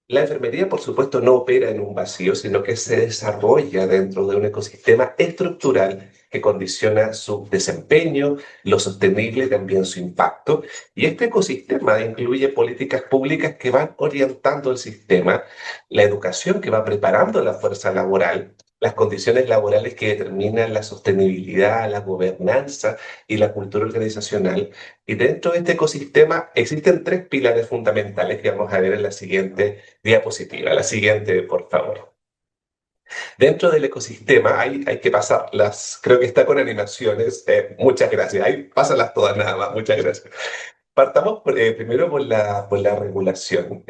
La enfermería, por supuesto, no opera en un vacío, sino que se desarrolla dentro de un ecosistema estructural que condiciona su desempeño, lo sostenible y también su impacto. Y este ecosistema incluye políticas públicas que van orientando el sistema, la educación que va preparando la fuerza laboral, las condiciones laborales que determinan la sostenibilidad, la gobernanza y la cultura organizacional. Y dentro de este ecosistema existen tres pilares fundamentales que vamos a ver en la siguiente diapositiva. La siguiente, por favor. Dentro del ecosistema hay que pasarlas, creo que está con animaciones. Muchas gracias. Ahí pásalas todas nada más. Muchas gracias. Partamos primero por la regulación,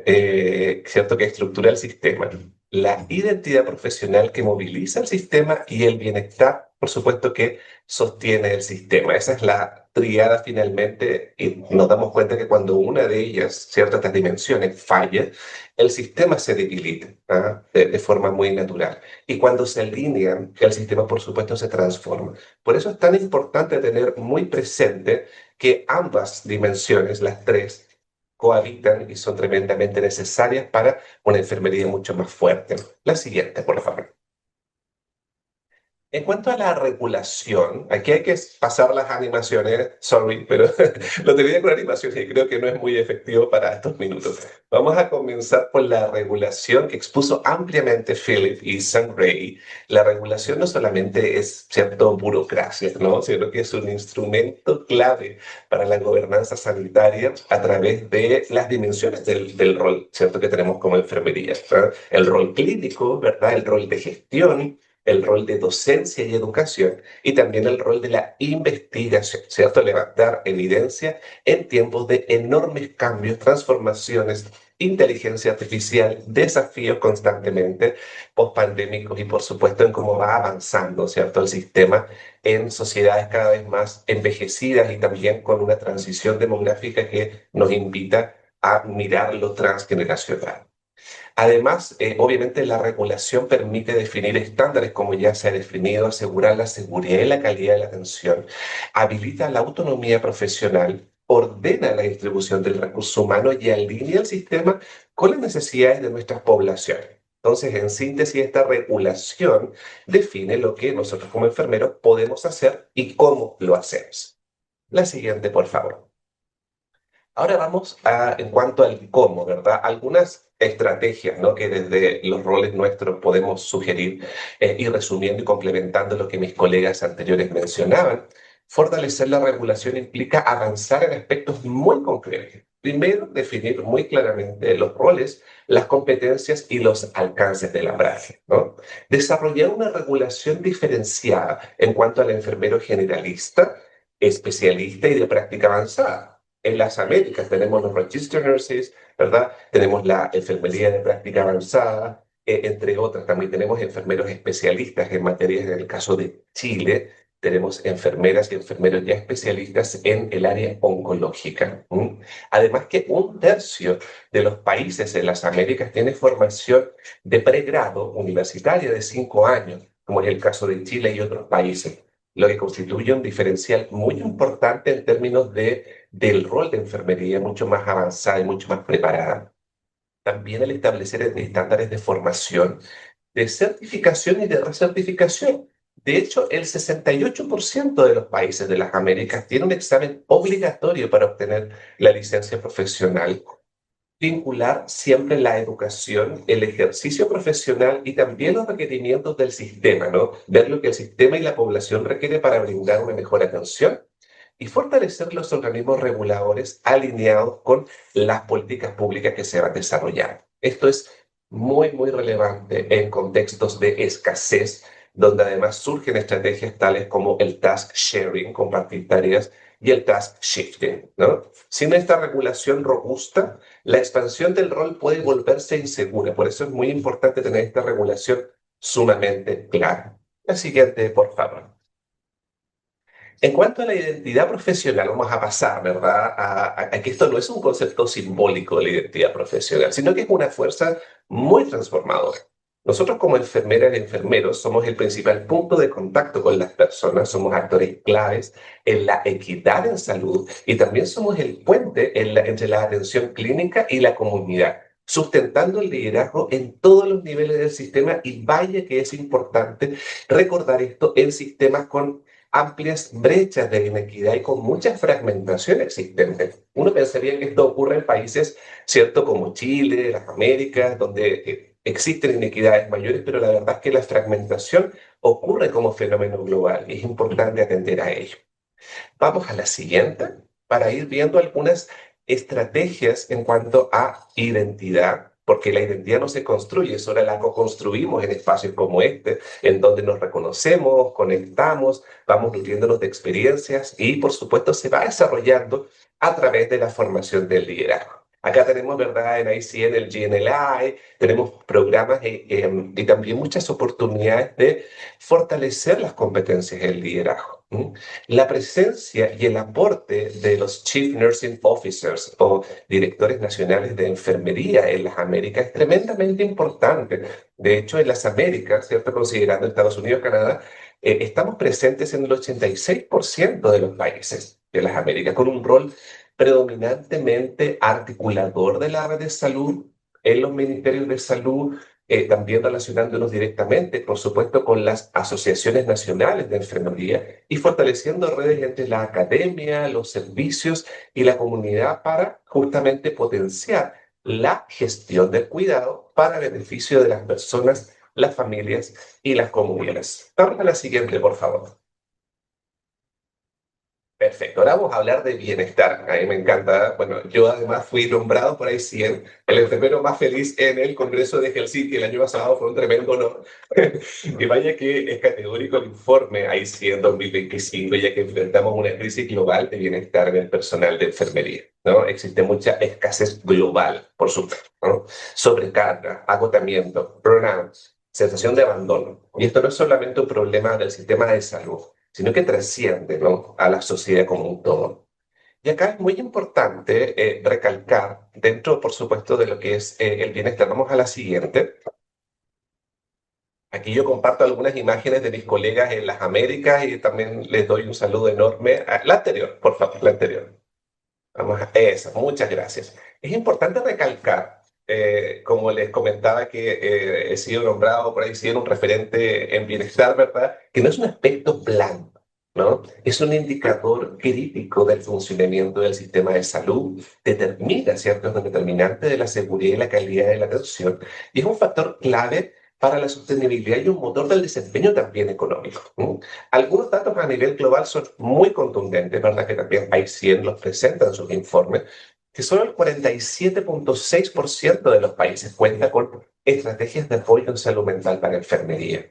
¿cierto? Que estructura el sistema. La identidad profesional que moviliza el sistema y el bienestar, por supuesto, que sostiene el sistema. Esa es la triada finalmente y nos damos cuenta que cuando una de ellas, ¿cierto? Estas dimensiones falla, el sistema se debilita, ¿ah? De forma muy natural. Y cuando se alinean, el sistema, por supuesto, se transforma. Por eso es tan importante tener muy presente que ambas dimensiones, las tres, cohabitan y son tremendamente necesarias para una enfermería mucho más fuerte. La siguiente, por favor. En cuanto a la regulación, aquí hay que pasar las animaciones, sorry, pero lo tenía con animaciones y creo que no es muy efectivo para estos minutos. Vamos a comenzar por la regulación que expuso ampliamente Philip y Sam Ray. La regulación no solamente es, cierto, burocracia, ¿no? Sino que es un instrumento clave para la gobernanza sanitaria a través de las dimensiones del rol, ¿cierto? Que tenemos como enfermería, ¿verdad? El rol clínico, ¿verdad? El rol de gestión, el rol de docencia y educación y también el rol de la investigación, ¿cierto? Levantar evidencia en tiempos de enormes cambios, transformaciones, inteligencia artificial, desafíos constantemente post-pandémicos y por supuesto en cómo va avanzando, ¿cierto? El sistema en sociedades cada vez más envejecidas y también con una transición demográfica que nos invita a mirar lo transgeneracional. Además, obviamente la regulación permite definir estándares como ya se ha definido, asegurar la seguridad y la calidad de la atención, habilita la autonomía profesional, ordena la distribución del recurso humano y alinea el sistema con las necesidades de nuestras poblaciones. Entonces, en síntesis, esta regulación define lo que nosotros como enfermeros podemos hacer y cómo lo hacemos. La siguiente, por favor. Ahora vamos a, en cuanto al cómo, ¿verdad? Algunas estrategias, ¿no? Que desde los roles nuestros podemos sugerir, y resumiendo y complementando lo que mis colegas anteriores mencionaban, fortalecer la regulación implica avanzar en aspectos muy concretos. Primero, definir muy claramente los roles, las competencias y los alcances de la práctica, ¿no? Desarrollar una regulación diferenciada en cuanto al enfermero generalista, especialista y de práctica avanzada. En las Américas tenemos los Registered Nurses, ¿verdad? Tenemos la enfermería de práctica avanzada, entre otras. También tenemos enfermeros especialistas en materias, en el caso de Chile, tenemos enfermeras y enfermeros ya especialistas en el área oncológica. ¿M? Además que un tercio de los países en las Américas tiene formación de pregrado universitaria de 5 años, como es el caso de Chile y otros países, lo que constituye un diferencial muy importante en términos del rol de enfermería mucho más avanzada y mucho más preparada. También el establecer estándares de formación, de certificación y de recertificación. De hecho, el 68% de los países de las Américas tiene un examen obligatorio para obtener la licencia profesional. Vincular siempre la educación, el ejercicio profesional y también los requerimientos del sistema, ¿no? Ver lo que el sistema y la población requiere para brindar una mejor atención y fortalecer los organismos reguladores alineados con las políticas públicas que se van a desarrollar. Esto es muy, muy relevante en contextos de escasez, donde además surgen estrategias tales como el task sharing, compartir tareas, y el task shifting, ¿no? Sin esta regulación robusta, la expansión del rol puede volverse insegura. Por eso es muy importante tener esta regulación sumamente clara. La siguiente, por favor. En cuanto a la identidad profesional, vamos a pasar, ¿verdad? A que esto no es un concepto simbólico de la identidad profesional, sino que es una fuerza muy transformadora. Nosotros como enfermeras y enfermeros somos el principal punto de contacto con las personas, somos actores claves en la equidad en salud y también somos el puente entre la atención clínica y la comunidad, sustentando el liderazgo en todos los niveles del sistema y vaya que es importante recordar esto en sistemas con amplias brechas de inequidad y con mucha fragmentación existente. Uno pensaría que esto ocurre en países, ¿cierto?, como Chile, las Américas, donde existen inequidades mayores, pero la verdad es que la fragmentación ocurre como fenómeno global y es importante atender a ello. Vamos a la siguiente para ir viendo algunas estrategias en cuanto a identidad, porque la identidad no se construye, solo la co-construimos en espacios como este, en donde nos reconocemos, conectamos, vamos nutriéndonos de experiencias y, por supuesto, se va desarrollando a través de la formación del liderazgo. Acá tenemos, ¿verdad?, en ICN, el GNLI, tenemos programas y también muchas oportunidades de fortalecer las competencias del liderazgo. La presencia y el aporte de los Chief Nursing Officers o directores nacionales de enfermería en las Américas es tremendamente importante. De hecho, en las Américas, ¿cierto?, considerando Estados Unidos, Canadá, estamos presentes en el 86% de los países de las Américas, con un rol predominantemente articulador de la red de salud en los ministerios de salud, también relacionándonos directamente, por supuesto, con las asociaciones nacionales de enfermería y fortaleciendo redes entre la academia, los servicios y la comunidad para justamente potenciar la gestión del cuidado para beneficio de las personas, las familias y las comunidades. Vamos a la siguiente, por favor. Perfecto, ahora vamos a hablar de bienestar. A mí me encanta. Bueno, yo además fui nombrado por ICN el enfermero más feliz en el Congreso de Helsinki el año pasado, fue un tremendo honor. Y vaya que es categórico el informe ICN 2025, ya que enfrentamos una crisis global de bienestar en el personal de enfermería, ¿no? Existe mucha escasez global, por supuesto, ¿no? Sobrecarga, agotamiento, burnout, sensación de abandono. Y esto no es solamente un problema del sistema de salud, sino que trasciende, ¿no?, a la sociedad como un todo. Y acá es muy importante recalcar, dentro, por supuesto, de lo que es el bienestar. Vamos a la siguiente. Aquí yo comparto algunas imágenes de mis colegas en las Américas y también les doy un saludo enorme. La anterior, por favor, la anterior. Vamos a esa, muchas gracias. Es importante recalcar, como les comentaba, que he sido nombrado por ahí, sido un referente en bienestar, ¿verdad? Que no es un aspecto plano, ¿no? Es un indicador crítico del funcionamiento del sistema de salud, determina ciertos determinantes de la seguridad y la calidad de la atención, y es un factor clave para la sostenibilidad y un motor del desempeño también económico. Algunos datos a nivel global son muy contundentes, ¿verdad? Que también ICN los presenta en sus informes, que solo el 47.6% de los países cuenta con estrategias de apoyo en salud mental para enfermería.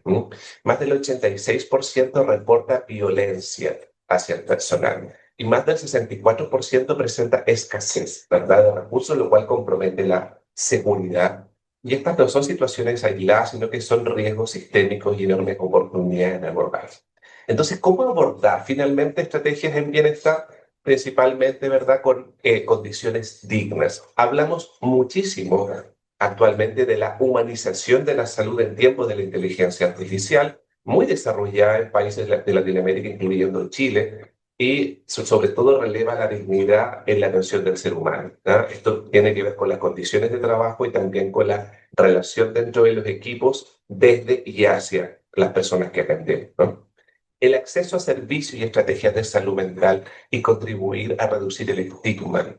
Más del 86% reporta violencia hacia el personal y más del 64% presenta escasez, ¿verdad?, de recursos, lo cual compromete la seguridad. Y estas no son situaciones aisladas, sino que son riesgos sistémicos y enormes oportunidades de abordar. Entonces, ¿cómo abordar finalmente estrategias en bienestar? Principalmente, ¿verdad?, con condiciones dignas. Hablamos muchísimo actualmente de la humanización de la salud en tiempos de la inteligencia artificial, muy desarrollada en países de Latinoamérica, incluyendo Chile, y sobre todo releva la dignidad en la atención del ser humano, ¿no? Esto tiene que ver con las condiciones de trabajo y también con la relación dentro de los equipos desde y hacia las personas que atendemos, ¿no? El acceso a servicios y estrategias de salud mental y contribuir a reducir el estigma.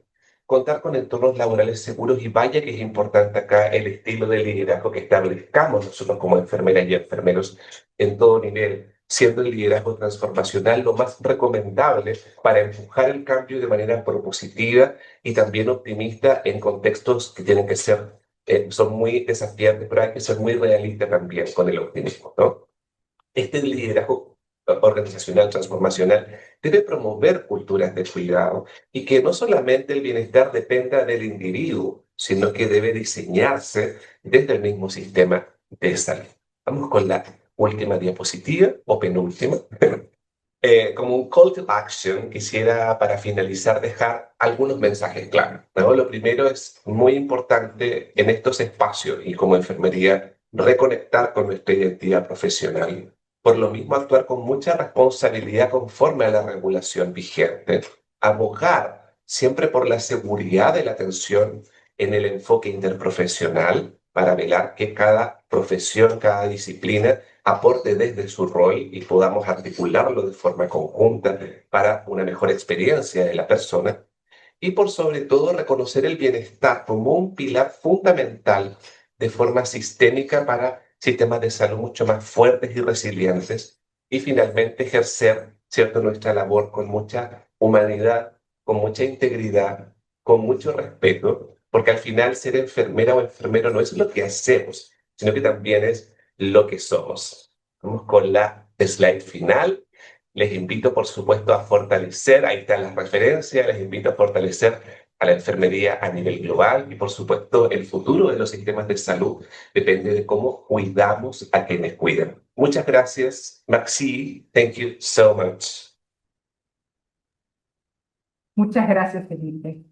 Contar con entornos laborales seguros y vaya que es importante acá el estilo de liderazgo que establezcamos nosotros como enfermeras y enfermeros en todo nivel, siendo el liderazgo transformacional lo más recomendable para empujar el cambio de manera propositiva y también optimista en contextos que tienen que ser, son muy desafiantes, pero hay que ser muy realistas también con el optimismo, ¿no? Este liderazgo organizacional transformacional debe promover culturas de cuidado y que no solamente el bienestar dependa del individuo, sino que debe diseñarse desde el mismo sistema de salud. Vamos con la última diapositiva o penúltima. Como un call to action, quisiera para finalizar dejar algunos mensajes claros, ¿no? Lo primero es muy importante en estos espacios y como enfermería reconectar con nuestra identidad profesional. Por lo mismo, actuar con mucha responsabilidad conforme a la regulación vigente. Abogar siempre por la seguridad de la atención en el enfoque interprofesional para velar que cada profesión, cada disciplina aporte desde su rol y podamos articularlo de forma conjunta para una mejor experiencia de la persona. Y por sobre todo reconocer el bienestar como un pilar fundamental de forma sistémica para sistemas de salud mucho más fuertes y resilientes. Y finalmente ejercer, ¿cierto?, nuestra labor con mucha humanidad, con mucha integridad, con mucho respeto, porque al final ser enfermera o enfermero no es lo que hacemos, sino que también es lo que somos. Vamos con la slide final. Les invito, por supuesto, a fortalecer, ahí están las referencias, les invito a fortalecer a la enfermería a nivel global y, por supuesto, el futuro de los sistemas de salud depende de cómo cuidamos a quienes cuidan. Muchas gracias, Maxi. Thank you so much. Muchas gracias, Felipe.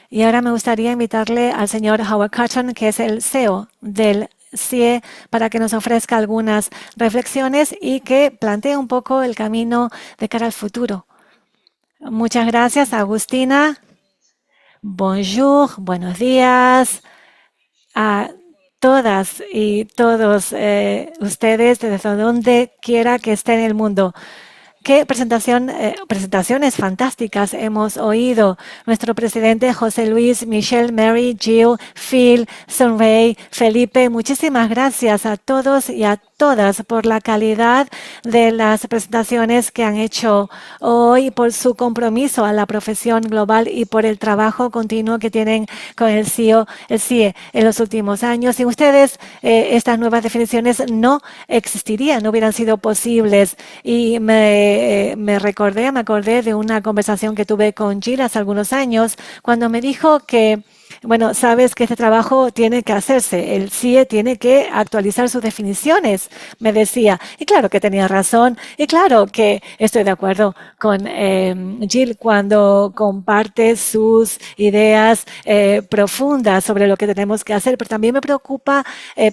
Y ahora me gustaría invitarle al señor Howard Cotton, que es el CEO del CIE, para que nos ofrezca algunas reflexiones y que plantee un poco el camino de cara al futuro. Muchas gracias, Agustina. Bonjour, buenos días a todas y todos ustedes desde donde quiera que esté en el mundo. Qué presentaciones fantásticas hemos oído. Nuestro presidente José Luis, Michelle, Mary, Jill, Phil, Sunray, Felipe, muchísimas gracias a todos y a todas por la calidad de las presentaciones que han hecho hoy, por su compromiso a la profesión global y por el trabajo continuo que tienen con el CIE en los últimos años. Sin ustedes, estas nuevas definiciones no existirían, no hubieran sido posibles. Y me acordé de una conversación que tuve con Jill hace algunos años, cuando me dijo que bueno, sabes que este trabajo tiene que hacerse, el CIE tiene que actualizar sus definiciones, me decía. Y claro que tenía razón, y claro que estoy de acuerdo con Jill cuando comparte sus ideas profundas sobre lo que tenemos que hacer, pero también me preocupa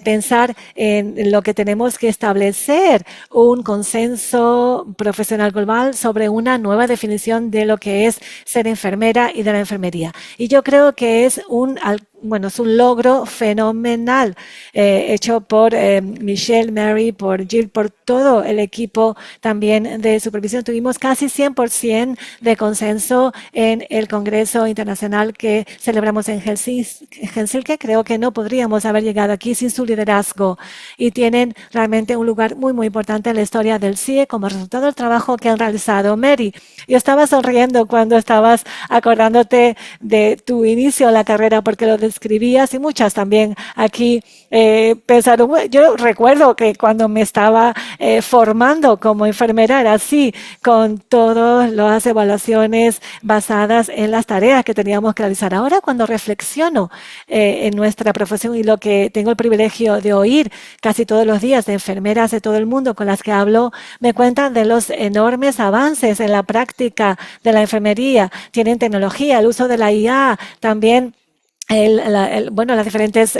pensar en lo que tenemos que establecer, un consenso profesional global sobre una nueva definición de lo que es ser enfermera y de la enfermería. Y yo creo que es es un logro fenomenal hecho por Michelle, Mary, por Jill, por todo el equipo también de supervisión. Tuvimos casi 100% de consenso en el Congreso Internacional que celebramos en Helsinki. Creo que no podríamos haber llegado aquí sin su liderazgo y tienen realmente un lugar muy, muy importante en la historia del CIE como resultado del trabajo que han realizado. Mary, yo estaba sonriendo cuando estabas acordándote de tu inicio en la carrera porque lo describías y muchas también aquí pensaron. Yo recuerdo que cuando me estaba formando como enfermera era así, con todas las evaluaciones basadas en las tareas que teníamos que realizar. Ahora cuando reflexiono en nuestra profesión y lo que tengo el privilegio de oír casi todos los días de enfermeras de todo el mundo con las que hablo, me cuentan de los enormes avances en la práctica de la enfermería. Tienen tecnología, el uso de la IA, también las diferentes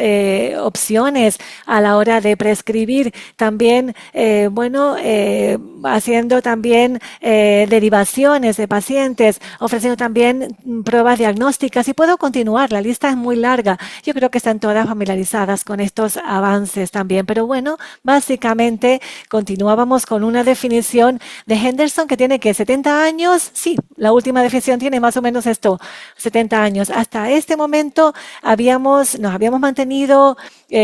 opciones a la hora de prescribir, también, haciendo también derivaciones de pacientes, ofreciendo también pruebas diagnósticas y puedo continuar, la lista es muy larga. Yo creo que están todas familiarizadas con estos avances también, pero bueno, básicamente continuábamos con una definición de Henderson que tiene que 70 años, sí, la última definición tiene más o menos esto, 70 años. Hasta este momento nos habíamos mantenido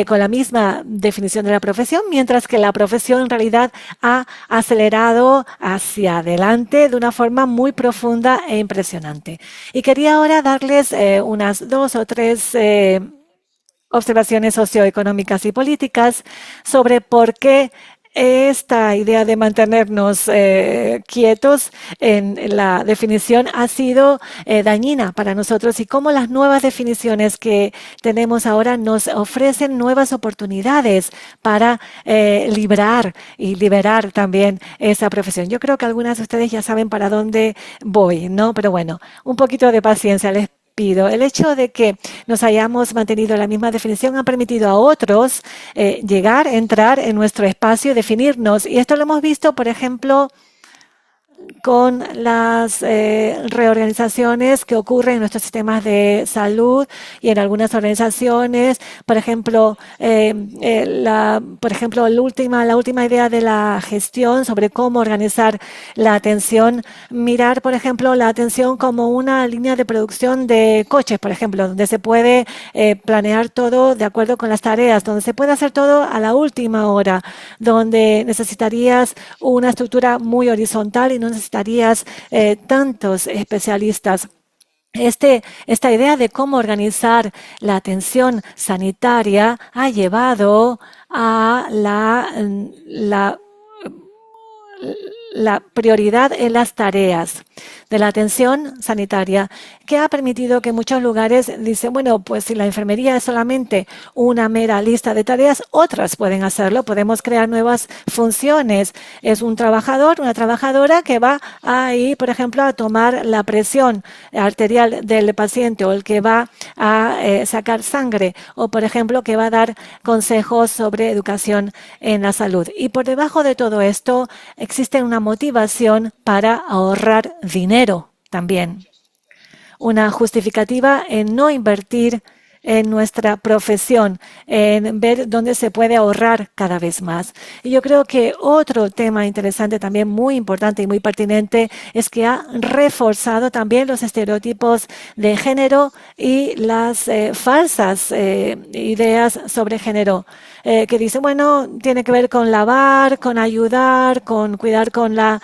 con la misma definición de la profesión, mientras que la profesión en realidad ha acelerado hacia adelante de una forma muy profunda e impresionante. Y quería ahora darles unas 2 o 3 observaciones socioeconómicas y políticas sobre por qué esta idea de mantenernos quietos en la definición ha sido dañina para nosotros y cómo las nuevas definiciones que tenemos ahora nos ofrecen nuevas oportunidades para liberar y liberar también esa profesión. Yo creo que algunas de ustedes ya saben para dónde voy, ¿no? Pero bueno, un poquito de paciencia les pido. El hecho de que nos hayamos mantenido la misma definición ha permitido a otros entrar en nuestro espacio y definirnos. Y esto lo hemos visto, por ejemplo, con las reorganizaciones que ocurren en nuestros sistemas de salud y en algunas organizaciones. Por ejemplo, la última idea de la gestión sobre cómo organizar la atención. Mirar, por ejemplo, la atención como una línea de producción de coches, por ejemplo, donde se puede planear todo de acuerdo con las tareas, donde se puede hacer todo a la última hora, donde necesitarías una estructura muy horizontal y no necesitarías tantos especialistas. Esta idea de cómo organizar la atención sanitaria ha llevado a la prioridad en las tareas de la atención sanitaria, que ha permitido que en muchos lugares dicen, bueno, pues si la enfermería es solamente una mera lista de tareas, otras pueden hacerlo, podemos crear nuevas funciones. Es un trabajador, una trabajadora que va a ir, por ejemplo, a tomar la presión arterial del paciente o el que va a sacar sangre o, por ejemplo, que va a dar consejos sobre educación en la salud. Y por debajo de todo esto existe una motivación para ahorrar dinero también. Una justificativa en no invertir en nuestra profesión, en ver dónde se puede ahorrar cada vez más. Y yo creo que otro tema interesante también muy importante y muy pertinente es que ha reforzado también los estereotipos de género y las falsas ideas sobre género que dicen, bueno, tiene que ver con lavar, con ayudar, con cuidar con la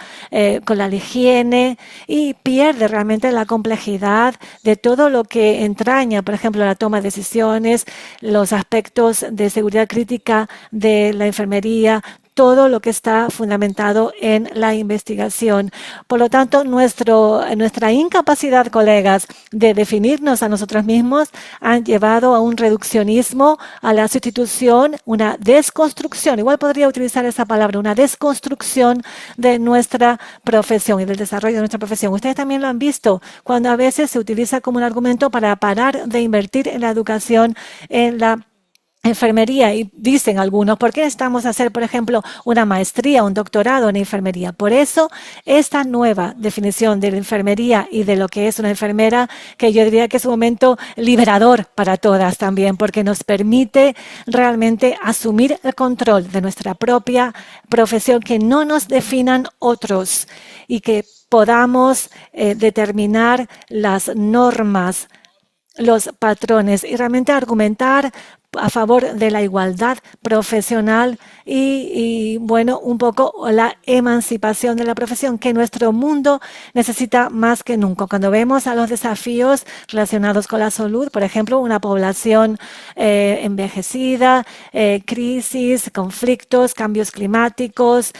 higiene y pierde realmente la complejidad de todo lo que entraña, por ejemplo, la toma de decisiones, los aspectos de seguridad crítica de la enfermería, todo lo que está fundamentado en la investigación. Por lo tanto, nuestra incapacidad, colegas, de definirnos a nosotros mismos han llevado a un reduccionismo, a la sustitución, una desconstrucción. Igual podría utilizar esa palabra, una desconstrucción de nuestra profesión y del desarrollo de nuestra profesión. Ustedes también lo han visto cuando a veces se utiliza como un argumento para parar de invertir en la educación, en la enfermería, y dicen algunos, ¿por qué necesitamos hacer, por ejemplo, una maestría, un doctorado en enfermería? Por eso, esta nueva definición de la enfermería y de lo que es una enfermera, que yo diría que es un momento liberador para todas también, porque nos permite realmente asumir el control de nuestra propia profesión, que no nos definan otros y que podamos determinar las normas, los patrones y realmente argumentar a favor de la igualdad profesional y, bueno, un poco la emancipación de la profesión que nuestro mundo necesita más que nunca. Cuando vemos a los desafíos relacionados con la salud, por ejemplo, una población envejecida, crisis, conflictos, cambios climáticos,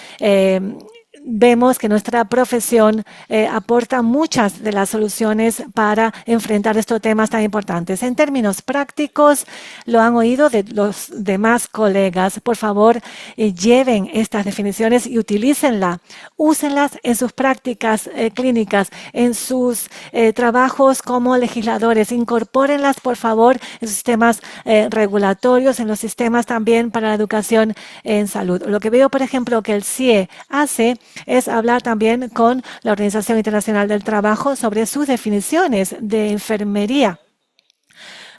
vemos que nuestra profesión aporta muchas de las soluciones para enfrentar estos temas tan importantes. En términos prácticos, lo han oído de los demás colegas. Por favor, lleven estas definiciones y utilícenlas. Úsenlas en sus prácticas clínicas, en sus trabajos como legisladores. Incorpórenlas, por favor, en sus sistemas regulatorios, en los sistemas también para la educación en salud. Lo que veo, por ejemplo, que el CIE hace es hablar también con la Organización Internacional del Trabajo sobre sus definiciones de enfermería.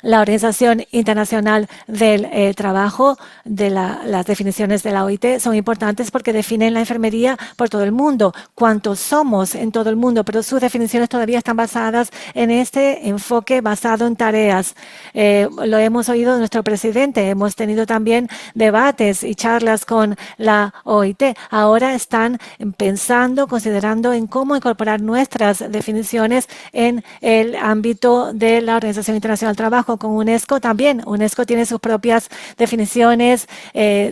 La Organización Internacional del Trabajo, las definiciones de la OIT son importantes porque definen la enfermería por todo el mundo, cuántos somos en todo el mundo, pero sus definiciones todavía están basadas en este enfoque basado en tareas. Lo hemos oído de nuestro presidente, hemos tenido también debates y charlas con la OIT. Ahora están pensando, considerando en cómo incorporar nuestras definiciones en el ámbito de la Organización Internacional del Trabajo. Con UNESCO también. UNESCO tiene sus propias definiciones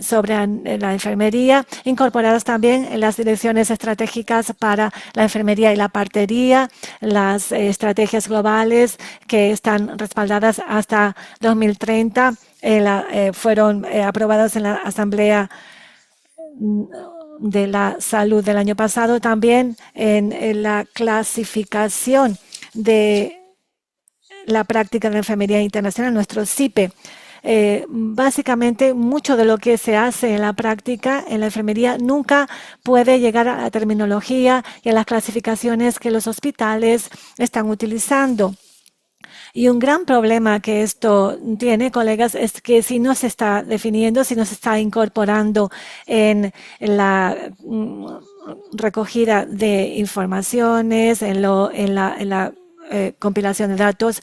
sobre la enfermería, incorporadas también en las direcciones estratégicas para la enfermería y la partería, las estrategias globales que están respaldadas hasta 2030, fueron aprobadas en la Asamblea de la Salud del año pasado, también en la clasificación de la práctica de la enfermería internacional, nuestro CIPE. Básicamente, mucho de lo que se hace en la práctica en la enfermería nunca puede llegar a la terminología y a las clasificaciones que los hospitales están utilizando. Y un gran problema que esto tiene, colegas, es que si no se está definiendo, si no se está incorporando en la recogida de informaciones, en la compilación de datos,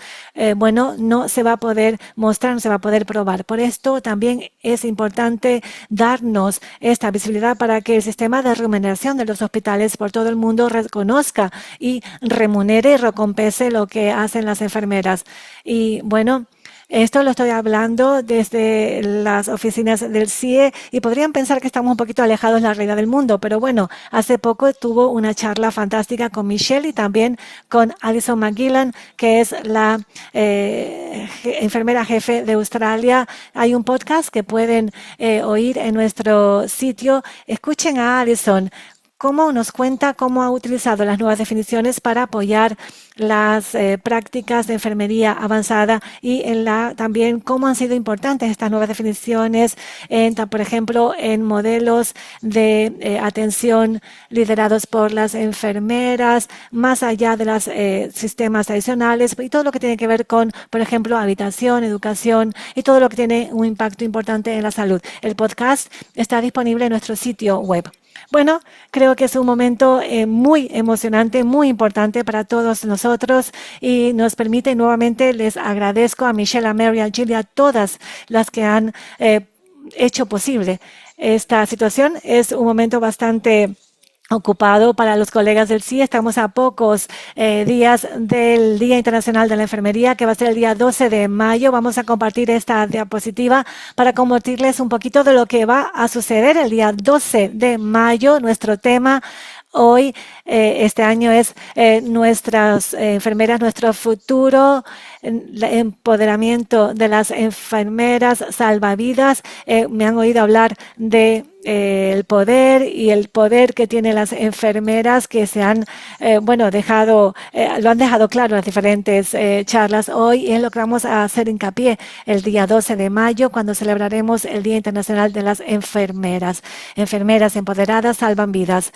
bueno, no se va a poder mostrar, no se va a poder probar. Por esto también es importante darnos esta visibilidad para que el sistema de remuneración de los hospitales por todo el mundo reconozca y remunere y recompense lo que hacen las enfermeras. Y bueno, esto lo estoy hablando desde las oficinas del CIE y podrían pensar que estamos un poquito alejados de la realidad del mundo, pero bueno, hace poco tuvo una charla fantástica con Michelle y también con Alison McGillan, que es la enfermera jefe de Australia. Hay un podcast que pueden oír en nuestro sitio. Escuchen a Alison cómo nos cuenta cómo ha utilizado las nuevas definiciones para apoyar las prácticas de enfermería avanzada y también cómo han sido importantes estas nuevas definiciones, por ejemplo, en modelos de atención liderados por las enfermeras, más allá de los sistemas tradicionales y todo lo que tiene que ver con, por ejemplo, habitación, educación y todo lo que tiene un impacto importante en la salud. El podcast está disponible en nuestro sitio web. Bueno, creo que es un momento muy emocionante, muy importante para todos nosotros y nos permite nuevamente, les agradezco a Michelle, a Mary, a Julia, a todas las que han hecho posible esta situación. Es un momento bastante ocupado para los colegas del CIE. Estamos a pocos días del Día Internacional de la Enfermería, que va a ser el día 12 de mayo. Vamos a compartir esta diapositiva para compartirles un poquito de lo que va a suceder el día 12 de mayo. Nuestro tema hoy, este año, es nuestras enfermeras, nuestro futuro, el empoderamiento de las enfermeras salvavidas. Me han oído hablar de el poder y el poder que tienen las enfermeras que se han, dejado, lo han dejado claro en las diferentes charlas hoy, y es lo que vamos a hacer hincapié el día 12 de mayo, cuando celebraremos el Día Internacional de las Enfermeras. Enfermeras empoderadas salvan vidas.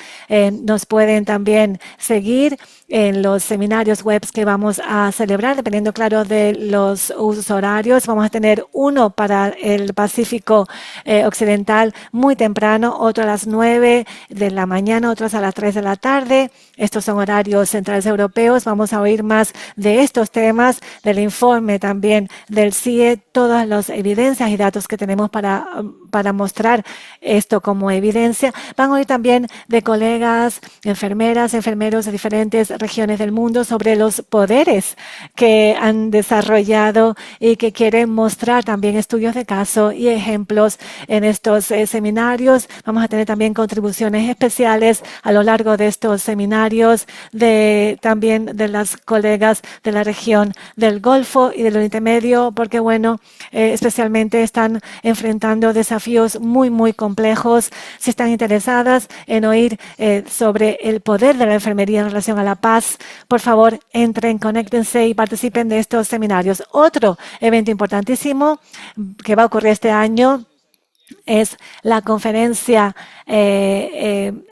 Nos pueden también seguir en los seminarios webs que vamos a celebrar, dependiendo, claro, de los usos horarios. Vamos a tener uno para el Pacífico Occidental muy temprano, otro a las 9 de la mañana, otros a las 3 de la tarde. Estos son horarios centrales europeos. Vamos a oír más de estos temas, del informe también del CIE, todas las evidencias y datos que tenemos para mostrar esto como evidencia. Van a oír también de colegas, enfermeras, enfermeros de diferentes regiones del mundo sobre los poderes que han desarrollado y que quieren mostrar también estudios de caso y ejemplos en estos seminarios. Vamos a tener también contribuciones especiales a lo largo de estos seminarios también de las colegas de la región del Golfo y del Oriente Medio, porque especialmente están enfrentando desafíos muy, muy complejos. Si están interesadas en oír sobre el poder de la enfermería en relación a la paz, por favor, entren, conéctense y participen de estos seminarios. Otro evento importantísimo que va a ocurrir este año es la conferencia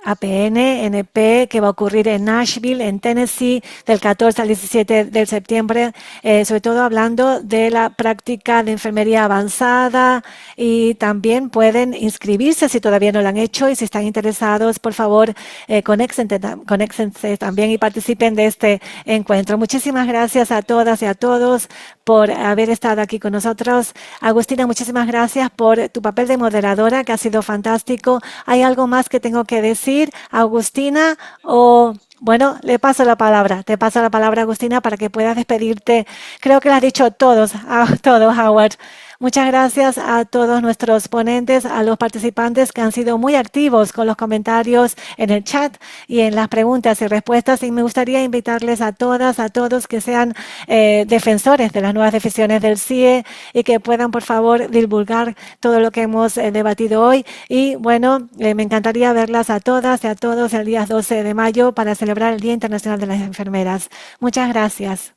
APN-NP, que va a ocurrir en Nashville, en Tennessee, del 14 al 17 de septiembre, sobre todo hablando de la práctica de enfermería avanzada, y también pueden inscribirse si todavía no lo han hecho, y si están interesados, por favor, conéctense también y participen de este encuentro. Muchísimas gracias a todas y a todos por haber estado aquí con nosotros. Agustina, muchísimas gracias por tu papel de moderadora, que ha sido fantástico. ¿Hay algo más que tengo que decir, Agustina? Bueno, le paso la palabra. Te paso la palabra, Agustina, para que puedas despedirte. Creo que lo has dicho todos, Howard. Muchas gracias a todos nuestros ponentes, a los participantes que han sido muy activos con los comentarios en el chat y en las preguntas y respuestas. Y me gustaría invitarles a todas, a todos, que sean defensores de las nuevas decisiones del CIE y que puedan, por favor, divulgar todo lo que hemos debatido hoy. Y me encantaría verlas a todas y a todos el día 12 de mayo para celebrar el Día Internacional de las Enfermeras. Muchas gracias.